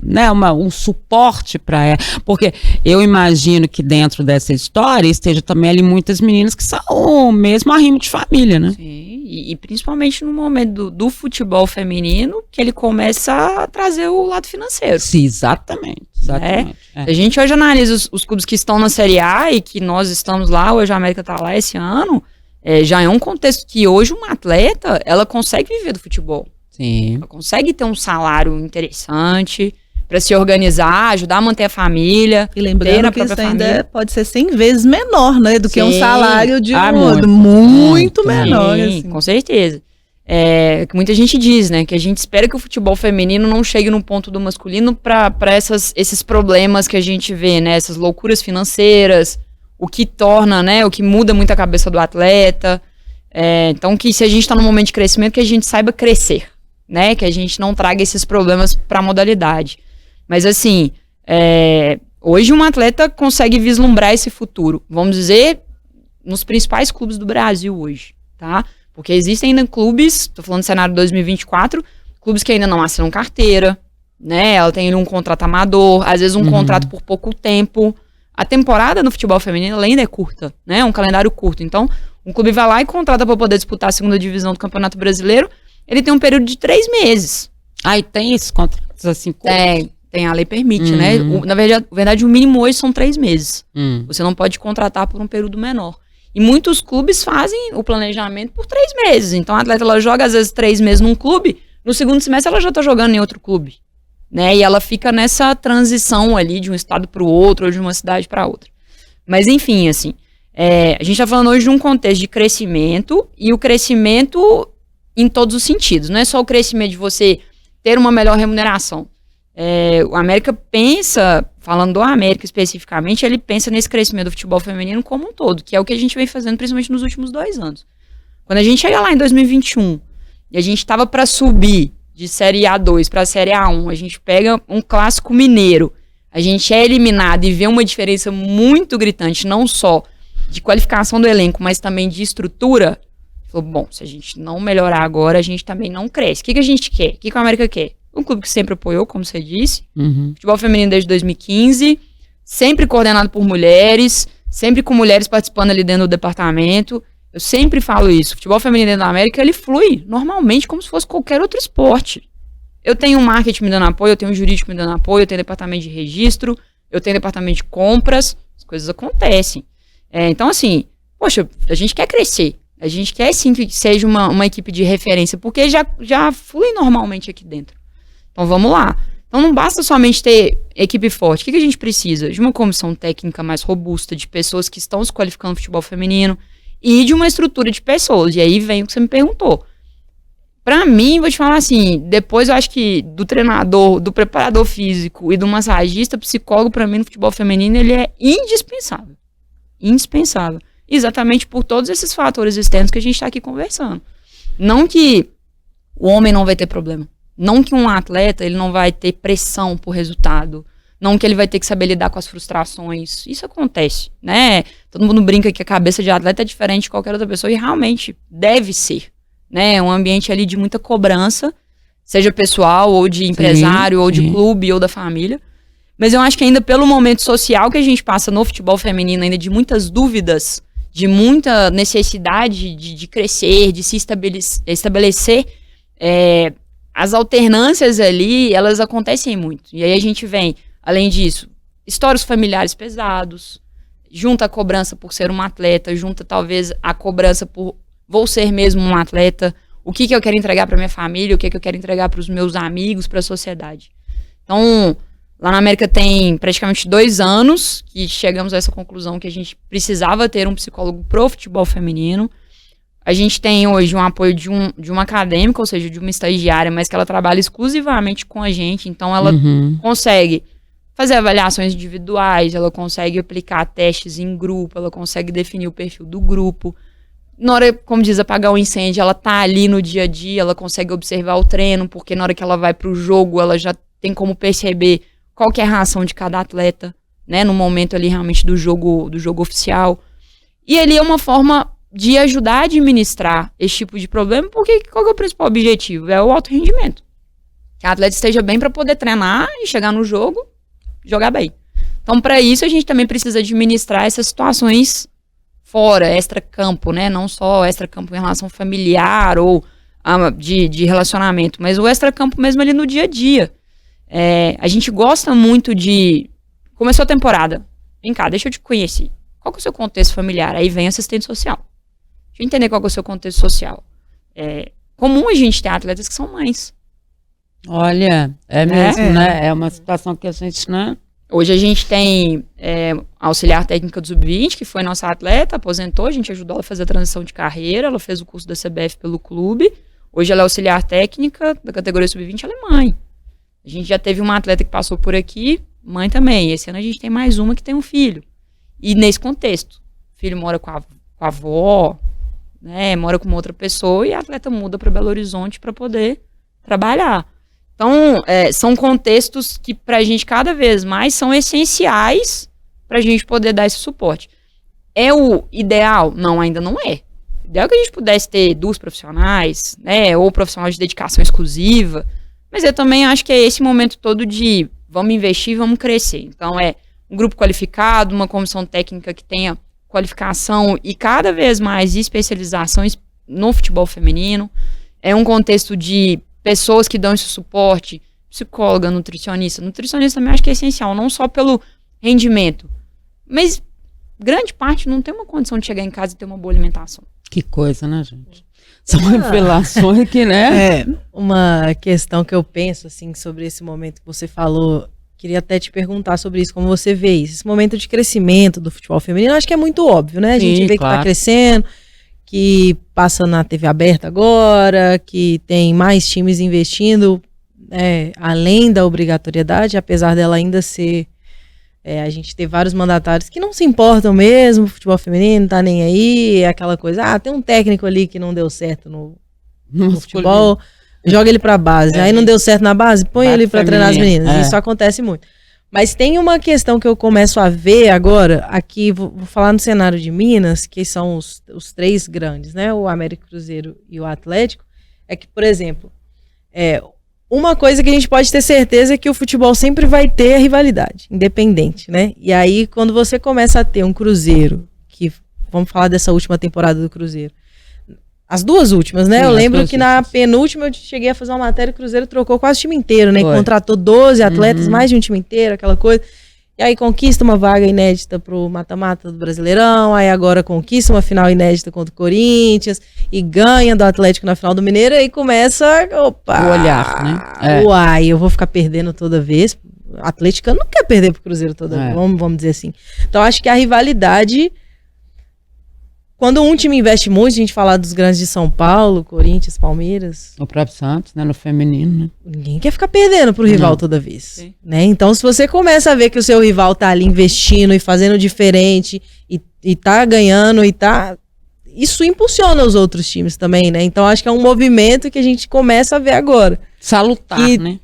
né, um suporte para ela, porque eu imagino que dentro dessa história esteja também ali muitas meninas que são mesmo arrimo de família, né? Sim, e principalmente no momento do futebol feminino, que ele começa a trazer o lado financeiro. Sim, exatamente. A gente hoje analisa os clubes que estão na Série A e que nós estamos lá, hoje a América está lá esse ano, já é um contexto que hoje uma atleta, ela consegue viver do futebol. Sim. Ela consegue ter um salário interessante para se organizar, ajudar a manter a família. E lembrando que isso ainda pode ser 100 vezes menor, né? Do que um salário de muito menor. Sim, assim. Com certeza. Que muita gente diz, né? Que a gente espera que o futebol feminino não chegue no ponto do masculino para esses problemas que a gente vê, né? Essas loucuras financeiras, o que torna, né? O que muda muito a cabeça do atleta. Então, que se a gente está num momento de crescimento, que a gente saiba crescer, né? Que a gente não traga esses problemas para a modalidade. Mas assim, hoje um atleta consegue vislumbrar esse futuro, vamos dizer, nos principais clubes do Brasil hoje, tá? Porque existem ainda clubes, tô falando do cenário 2024, clubes que ainda não assinam carteira, né? Ela tem um contrato amador, às vezes um contrato por pouco tempo. A temporada no futebol feminino ainda é curta, né? Um calendário curto. Então, um clube vai lá e contrata para poder disputar a segunda divisão do Campeonato Brasileiro, ele tem um período de 3 meses. E tem esses contratos assim curtos? Tem, a lei permite, né? Na verdade, o mínimo hoje são 3 meses. Você não pode contratar por um período menor. E muitos clubes fazem o planejamento por 3 meses. Então, a atleta, ela joga, às vezes, 3 meses num clube, no segundo semestre ela já tá jogando em outro clube, né? E ela fica nessa transição ali de um estado para o outro, ou de uma cidade para outra. Mas, enfim, assim, a gente tá falando hoje de um contexto de crescimento, e o crescimento em todos os sentidos. Não é só o crescimento de você ter uma melhor remuneração. O América pensa, falando do América especificamente, ele pensa nesse crescimento do futebol feminino como um todo, que é o que a gente vem fazendo principalmente nos últimos 2 anos. Quando a gente chega lá em 2021 e a gente estava para subir de Série A2 para Série A1, a gente pega um clássico mineiro, a gente é eliminado e vê uma diferença muito gritante, não só de qualificação do elenco, mas também de estrutura. Falou, bom, se a gente não melhorar agora, a gente também não cresce. O que a gente quer? O que a América quer? Um clube que sempre apoiou, como você disse. Futebol feminino desde 2015, sempre coordenado por mulheres, sempre com mulheres participando ali dentro do departamento. Eu sempre falo isso. O futebol feminino dentro da América, ele flui normalmente como se fosse qualquer outro esporte. Eu tenho um marketing me dando apoio, eu tenho um jurídico me dando apoio, eu tenho departamento de registro, eu tenho departamento de compras, as coisas acontecem. Então, assim, poxa, a gente quer crescer. A gente quer sim que seja uma equipe de referência, porque já flui normalmente aqui dentro. Então vamos lá. Então não basta somente ter equipe forte. O que a gente precisa? De uma comissão técnica mais robusta, de pessoas que estão se qualificando no futebol feminino e de uma estrutura de pessoas. E aí vem o que você me perguntou. Pra mim, vou te falar assim, depois eu acho que do treinador, do preparador físico e do massagista, psicólogo, pra mim no futebol feminino, ele é indispensável. Indispensável. Exatamente por todos esses fatores externos que a gente tá aqui conversando. Não que o homem não vai ter problema. Não que um atleta ele não vai ter pressão por resultado. Não que ele vai ter que saber lidar com as frustrações. Isso acontece, né? Todo mundo brinca que a cabeça de atleta é diferente de qualquer outra pessoa e realmente deve ser, né? É um ambiente ali de muita cobrança, seja pessoal ou de empresário, ou de clube ou da família. Mas eu acho que ainda pelo momento social que a gente passa no futebol feminino, ainda de muitas dúvidas de muita necessidade de crescer, de se estabelecer, as alternâncias ali, elas acontecem muito. E aí a gente vem, além disso, histórias familiares pesados, junta a cobrança por ser um atleta, junta talvez a cobrança por vou ser mesmo um atleta, o que eu quero entregar para minha família, o que eu quero entregar para os meus amigos, para a sociedade. Então, lá na América tem praticamente 2 anos que chegamos a essa conclusão que a gente precisava ter um psicólogo pro futebol feminino. A gente tem hoje um apoio de uma acadêmica, ou seja, de uma estagiária, mas que ela trabalha exclusivamente com a gente, então ela consegue fazer avaliações individuais, ela consegue aplicar testes em grupo, ela consegue definir o perfil do grupo. Na hora, como diz, apagar o incêndio, ela tá ali no dia a dia, ela consegue observar o treino, porque na hora que ela vai pro jogo, ela já tem como perceber qual que é a reação de cada atleta, né, no momento ali realmente do jogo oficial. E ali é uma forma de ajudar a administrar esse tipo de problema, porque qual que é o principal objetivo? É o alto rendimento. Que a atleta esteja bem para poder treinar e chegar no jogo, jogar bem. Então, para isso, a gente também precisa administrar essas situações fora, extra-campo, né? Não só extra-campo em relação familiar ou de relacionamento, mas o extra-campo mesmo ali no dia a dia. A gente gosta muito de... Começou a temporada. Vem cá, deixa eu te conhecer. Qual que é o seu contexto familiar? Aí vem assistente social. Deixa eu entender qual que é o seu contexto social. É comum a gente ter atletas que são mães. Olha, é mesmo, né? É uma situação que a gente, né? Hoje a gente tem a auxiliar técnica do Sub-20, que foi nossa atleta, aposentou, a gente ajudou ela a fazer a transição de carreira, ela fez o curso da CBF pelo clube. Hoje ela é auxiliar técnica da categoria Sub-20, ela é mãe. A gente já teve uma atleta que passou por aqui, mãe também. Esse ano a gente tem mais uma que tem um filho. E nesse contexto, o filho mora com a avó, né, mora com uma outra pessoa e a atleta muda para Belo Horizonte para poder trabalhar. Então, são contextos que pra gente cada vez mais são essenciais pra gente poder dar esse suporte. É o ideal? Não, ainda não é. O ideal é que a gente pudesse ter 2 profissionais, né, ou profissionais de dedicação exclusiva, mas eu também acho que é esse momento todo de vamos investir, vamos crescer. Então, é um grupo qualificado, uma comissão técnica que tenha qualificação e cada vez mais especialização no futebol feminino. É um contexto de pessoas que dão esse suporte, psicóloga, nutricionista. Nutricionista também acho que é essencial, não só pelo rendimento, mas grande parte não tem uma condição de chegar em casa e ter uma boa alimentação. Que coisa, né, gente? São revelações que, né? Uma questão que eu penso, assim, sobre esse momento que você falou, queria até te perguntar sobre isso, como você vê isso. Esse momento de crescimento do futebol feminino, acho que é muito óbvio, né? A gente vê que tá crescendo, que passa na TV aberta agora, que tem mais times investindo além da obrigatoriedade, apesar dela ainda ser... a gente ter vários mandatários que não se importam mesmo, o futebol feminino tá nem aí, é aquela coisa, tem um técnico ali que não deu certo no futebol, joga ele pra base, aí não deu certo na base, põe ele pra treinar as meninas, isso acontece muito. Mas tem uma questão que eu começo a ver agora, aqui, vou falar no cenário de Minas, que são os 3 grandes, né? O América, Cruzeiro e o Atlético, é que, por exemplo, uma coisa que a gente pode ter certeza é que o futebol sempre vai ter a rivalidade, independente, né? E aí, quando você começa a ter um Cruzeiro, que vamos falar dessa última temporada do Cruzeiro, as 2 últimas, né? Sim, eu lembro que na penúltima eu cheguei a fazer uma matéria, o Cruzeiro trocou quase o time inteiro, né? Contratou 12 atletas, mais de um time inteiro, aquela coisa. E aí conquista uma vaga inédita pro mata-mata do Brasileirão, aí agora conquista uma final inédita contra o Corinthians e ganha do Atlético na final do Mineiro, e aí começa, o olhar, né? Uai, eu vou ficar perdendo toda vez. O Atlético não quer perder pro Cruzeiro toda vez, vamos dizer assim. Então acho que a rivalidade... Quando um time investe muito, a gente fala dos grandes de São Paulo, Corinthians, Palmeiras. O próprio Santos, né? No feminino, né? Ninguém quer ficar perdendo pro rival toda vez. Né? Então, se você começa a ver que o seu rival tá ali investindo e fazendo diferente, e tá ganhando, isso impulsiona os outros times também, né? Então, acho que é um movimento que a gente começa a ver agora. Salutar, né?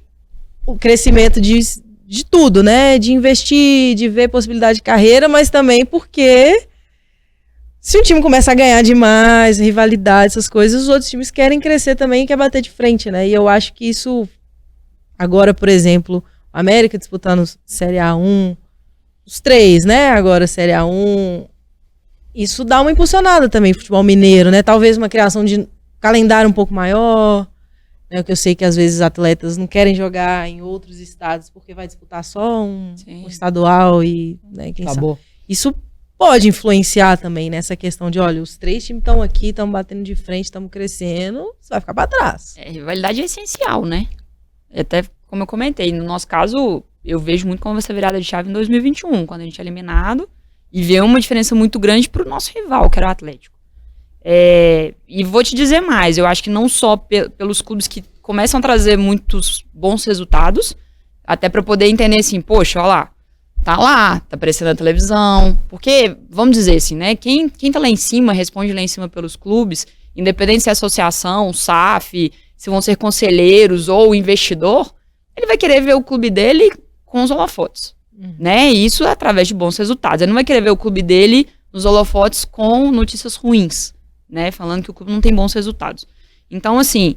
O crescimento de tudo, né? De investir, de ver possibilidade de carreira, mas também porque... Se um time começa a ganhar demais, rivalidade, essas coisas, os outros times querem crescer também e querem bater de frente, né? E eu acho que isso, agora, por exemplo, o América disputando Série A1, os 3, né? Agora Série A1, isso dá uma impulsionada também, futebol mineiro, né? Talvez uma criação de calendário um pouco maior, né? Que eu sei que às vezes atletas não querem jogar em outros estados porque vai disputar só um estadual e, né, quem sabe. Isso pode influenciar também nessa questão de, olha, os 3 times estão aqui, estão batendo de frente, estamos crescendo, você vai ficar para trás. Rivalidade é essencial, né? Até como eu comentei, no nosso caso, eu vejo muito como essa virada de chave em 2021, quando a gente é eliminado, e vê uma diferença muito grande pro nosso rival, que era o Atlético. E vou te dizer mais, eu acho que não só pelos clubes que começam a trazer muitos bons resultados, até para poder entender assim, poxa, olha lá, tá aparecendo na televisão, porque, vamos dizer assim, né, quem tá lá em cima, responde lá em cima pelos clubes, independente se é associação, SAF, se vão ser conselheiros ou investidor, ele vai querer ver o clube dele com os holofotes, né, e isso é através de bons resultados, ele não vai querer ver o clube dele nos holofotes com notícias ruins, né, falando que o clube não tem bons resultados. Então, assim,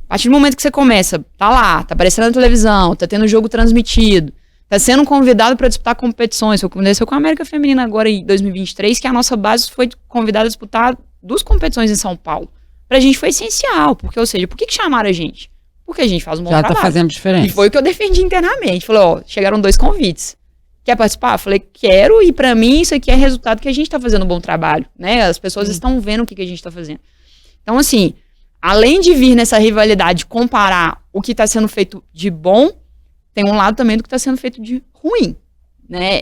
a partir do momento que você começa, tá lá, tá aparecendo na televisão, tá tendo jogo transmitido, tá sendo convidado para disputar competições, aconteceu com a América Feminina agora em 2023, que a nossa base foi convidada a disputar 2 competições em São Paulo. Pra gente foi essencial, porque, ou seja, por que chamaram a gente? Porque a gente faz um bom trabalho. Já tá fazendo diferença. E foi o que eu defendi internamente. Falei, ó, chegaram 2 convites. Quer participar? Falei, quero, e pra mim isso aqui é resultado que a gente tá fazendo um bom trabalho, né? As pessoas estão vendo o que a gente tá fazendo. Então, assim, além de vir nessa rivalidade comparar o que tá sendo feito de bom, tem um lado também do que está sendo feito de ruim, né?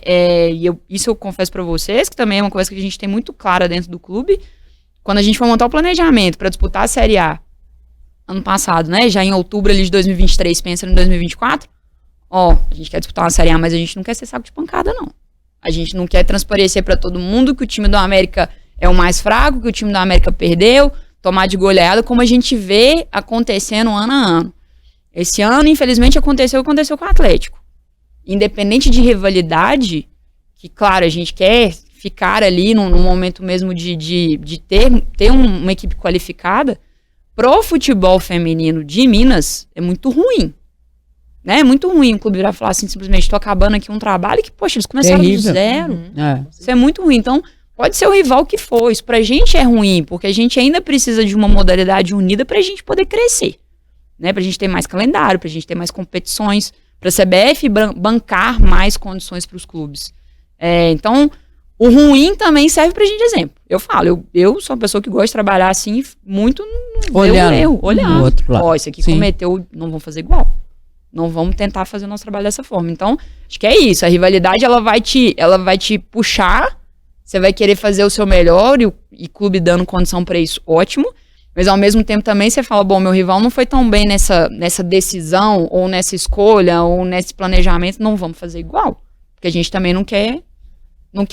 Isso eu confesso para vocês, que também é uma coisa que a gente tem muito clara dentro do clube. Quando a gente foi montar o planejamento para disputar a Série A ano passado, né? Já em outubro ali de 2023, pensa em 2024. Ó, a gente quer disputar uma Série A, mas a gente não quer ser saco de pancada, não. A gente não quer transparecer para todo mundo que o time do América é o mais fraco, que o time do América perdeu, tomar de goleada, como a gente vê acontecendo ano a ano. Esse ano, infelizmente, aconteceu o que aconteceu com o Atlético. Independente de rivalidade, que, claro, a gente quer ficar ali num momento mesmo de ter uma equipe qualificada, pro futebol feminino de Minas, é muito ruim. Né? É muito ruim o clube virar e falar assim, simplesmente, tô acabando aqui um trabalho que, poxa, eles começaram do zero. Isso é muito ruim. Então, pode ser o rival que for. Isso pra gente é ruim, porque a gente ainda precisa de uma modalidade unida pra gente poder crescer. Né, pra gente ter mais calendário, pra gente ter mais competições, pra CBF bancar mais condições pros clubes. Então, o ruim também serve pra gente de exemplo. Eu falo, eu sou uma pessoa que gosta de trabalhar assim, muito olhando. Ó, isso aqui cometeu, não vamos fazer igual. Não vamos tentar fazer o nosso trabalho dessa forma. Então, acho que é isso. A rivalidade, ela vai te puxar, você vai querer fazer o seu melhor e clube dando condição pra isso, ótimo. Mas ao mesmo tempo também você fala, bom, meu rival não foi tão bem nessa decisão, ou nessa escolha, ou nesse planejamento, não vamos fazer igual. Porque a gente também não quer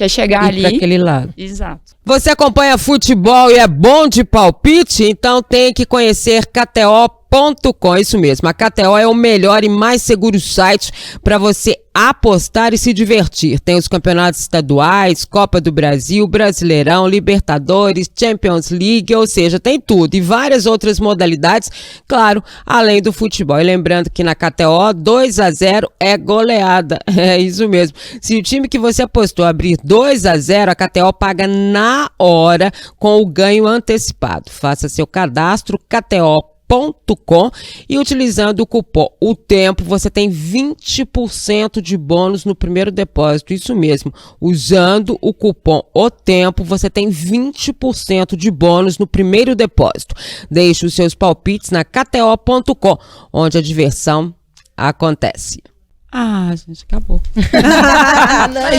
chegar ali. Para aquele lado. Exato. Você acompanha futebol e é bom de palpite? Então tem que conhecer KTO.com, isso mesmo. A KTO é o melhor e mais seguro site para você apostar e se divertir. Tem os campeonatos estaduais, Copa do Brasil, Brasileirão, Libertadores, Champions League, ou seja, tem tudo. E várias outras modalidades, claro, além do futebol. E lembrando que na KTO, 2-0 é goleada. É isso mesmo. Se o time que você apostou abrir 2-0, a KTO paga na hora com o ganho antecipado. Faça seu cadastro, KTO.com, e utilizando o cupom O Tempo, você tem 20% de bônus no primeiro depósito. Isso mesmo, usando o cupom O Tempo, você tem 20% de bônus no primeiro depósito. Deixe os seus palpites na KTO.com, onde a diversão acontece. Ah, gente, acabou.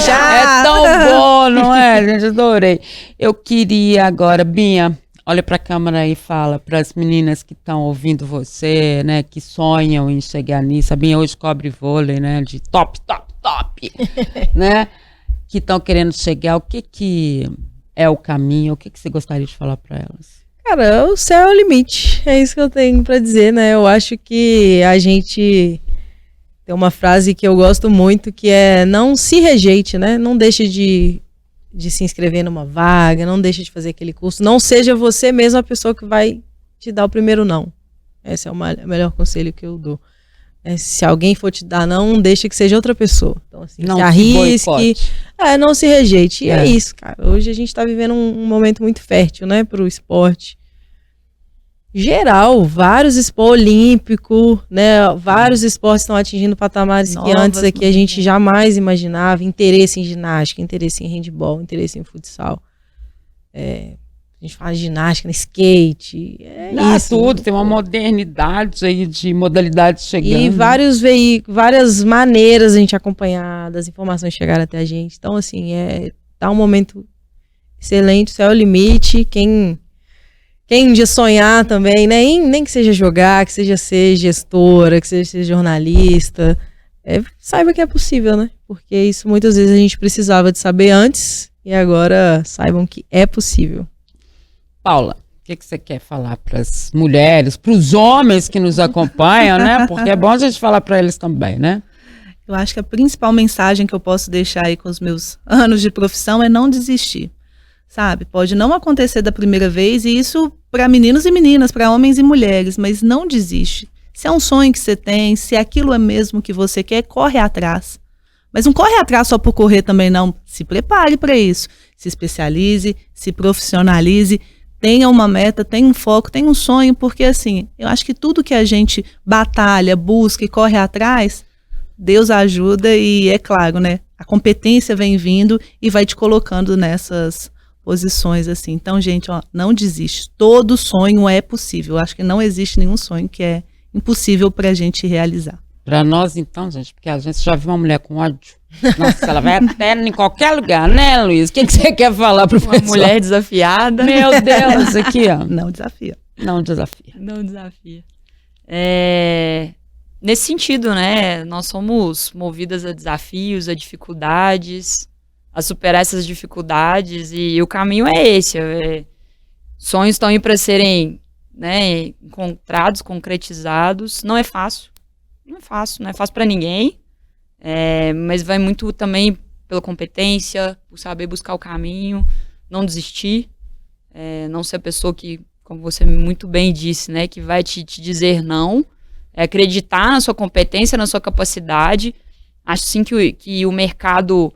Já. É tão bom, não é, gente? Adorei. Eu queria agora, Binha, olha para a câmera aí e fala para as meninas que estão ouvindo você, né, que sonham em chegar nisso. A Binha hoje cobre vôlei, né, de top, né, que estão querendo chegar. O que é o caminho? O que você gostaria de falar para elas? Cara, o céu é o limite. É isso que eu tenho para dizer, né? Eu acho que a gente tem uma frase que eu gosto muito, que é não se rejeite, né? Não deixe de se inscrever numa vaga, não deixe de fazer aquele curso, não seja você mesmo a pessoa que vai te dar o primeiro não. Esse é o melhor conselho que eu dou. Se alguém for te dar não deixa que seja outra pessoa. Então, assim, Não se se arrisque, boicote. não se rejeite. E é É. isso, cara. Hoje a gente tá vivendo um momento muito fértil, né, pro esporte. Geral, vários esportes olímpicos, né? Vários esportes estão atingindo patamares que Novas antes aqui a gente modalidades. jamais imaginava. Interesse em ginástica, interesse em handball, interesse em futsal. A gente fala de ginástica, Isso, skate. Isso. tudo, tem uma modernidade aí de modalidades chegando. E vários veículos, várias maneiras a gente acompanhar, das informações chegarem até a gente. Então, assim, tá um momento excelente, o céu é o limite. Quem um dia sonhar também, né? Nem que seja jogar, que seja ser gestora, que seja ser jornalista, saiba que é possível, né? Porque isso muitas vezes a gente precisava de saber antes e agora saibam que é possível. Paula, o que você quer falar para as mulheres, para os homens que nos acompanham, né? Porque é bom a gente falar para eles também, né? Eu acho que a principal mensagem que eu posso deixar aí com os meus anos de profissão é não desistir, sabe? Pode não acontecer da primeira vez, e isso para meninos e meninas, para homens e mulheres, mas não desiste. Se é um sonho que você tem, se aquilo é mesmo que você quer, corre atrás. Mas não corre atrás só por correr também, não. Se prepare para isso. Se especialize, se profissionalize, tenha uma meta, tenha um foco, tenha um sonho, porque assim, eu acho que tudo que a gente batalha, busca e corre atrás, Deus ajuda e é claro, né? A competência vem vindo e vai te colocando nessas posições assim. Então, gente, ó, não desiste. Todo sonho é possível. Eu acho que não existe nenhum sonho que é impossível pra gente realizar. Para nós, então, gente, porque a gente já viu uma mulher com ódio. Nossa, ela vai até em qualquer lugar, né, Luiz? O que você quer falar pro Uma pessoal? mulher desafiada. Meu Deus, aqui, ó. Não desafia. Não desafia. Não desafia. Nesse sentido, né? Nós somos movidas a desafios, a dificuldades, a superar essas dificuldades, e o caminho é esse. Sonhos estão aí para serem, né, encontrados, concretizados. Não é fácil. Não é fácil para ninguém. Mas vai muito também pela competência, por saber buscar o caminho, não desistir, não ser a pessoa que, como você muito bem disse, né, que vai te dizer não, acreditar na sua competência, na sua capacidade. Acho sim que o mercado,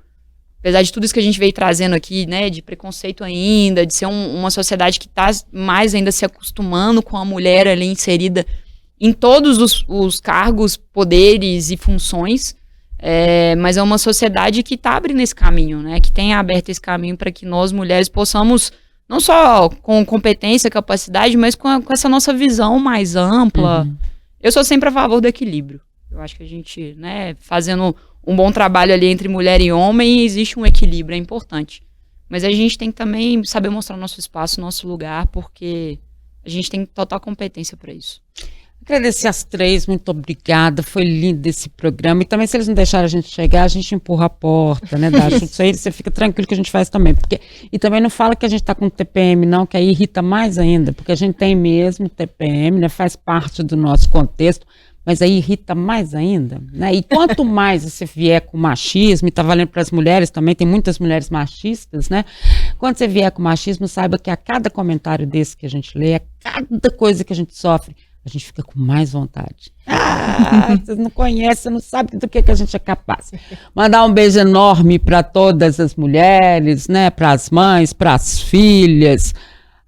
apesar de tudo isso que a gente veio trazendo aqui, né, de preconceito ainda, de ser uma sociedade que está mais ainda se acostumando com a mulher ali inserida em todos os cargos, poderes e funções, mas é uma sociedade que está abrindo esse caminho, né? Que tem aberto esse caminho para que nós, mulheres, possamos, não só com competência, capacidade, mas com essa nossa visão mais ampla. Uhum. Eu sou sempre a favor do equilíbrio. Eu acho que a gente, né, fazendo um bom trabalho ali entre mulher e homem, existe um equilíbrio, é importante. Mas a gente tem que também saber mostrar nosso espaço, nosso lugar, porque a gente tem total competência para isso. Agradecer as três, muito obrigada, foi lindo esse programa, e também se eles não deixarem a gente chegar, a gente empurra a porta, né, dá chute, isso aí você fica tranquilo que a gente faz também, e também não fala que a gente tá com TPM não, que aí irrita mais ainda, porque a gente tem mesmo TPM, né, faz parte do nosso contexto, mas aí irrita mais ainda, né, e quanto mais você vier com machismo, e tá valendo para as mulheres também, tem muitas mulheres machistas, né, quando você vier com machismo, saiba que a cada comentário desse que a gente lê, a cada coisa que a gente sofre, a gente fica com mais vontade. Vocês não conhecem, você não sabe do que a gente é capaz. Mandar um beijo enorme para todas as mulheres, né? Para as mães, para as filhas,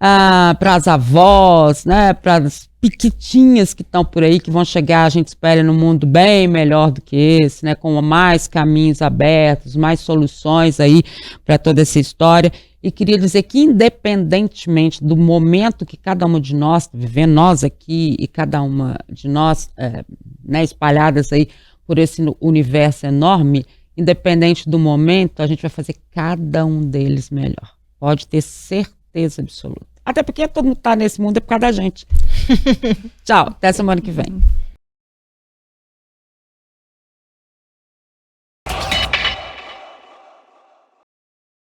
para as avós, né? Para as piquitinhas que estão por aí, que vão chegar, a gente espera, num mundo bem melhor do que esse, né? Com mais caminhos abertos, mais soluções aí para toda essa história. E queria dizer que, independentemente do momento que cada uma de nós está vivendo, nós aqui e cada uma de nós, né, espalhadas aí por esse universo enorme, independente do momento, a gente vai fazer cada um deles melhor. Pode ter certeza absoluta. Até porque todo mundo está nesse mundo é por causa da gente. Tchau, até semana que vem.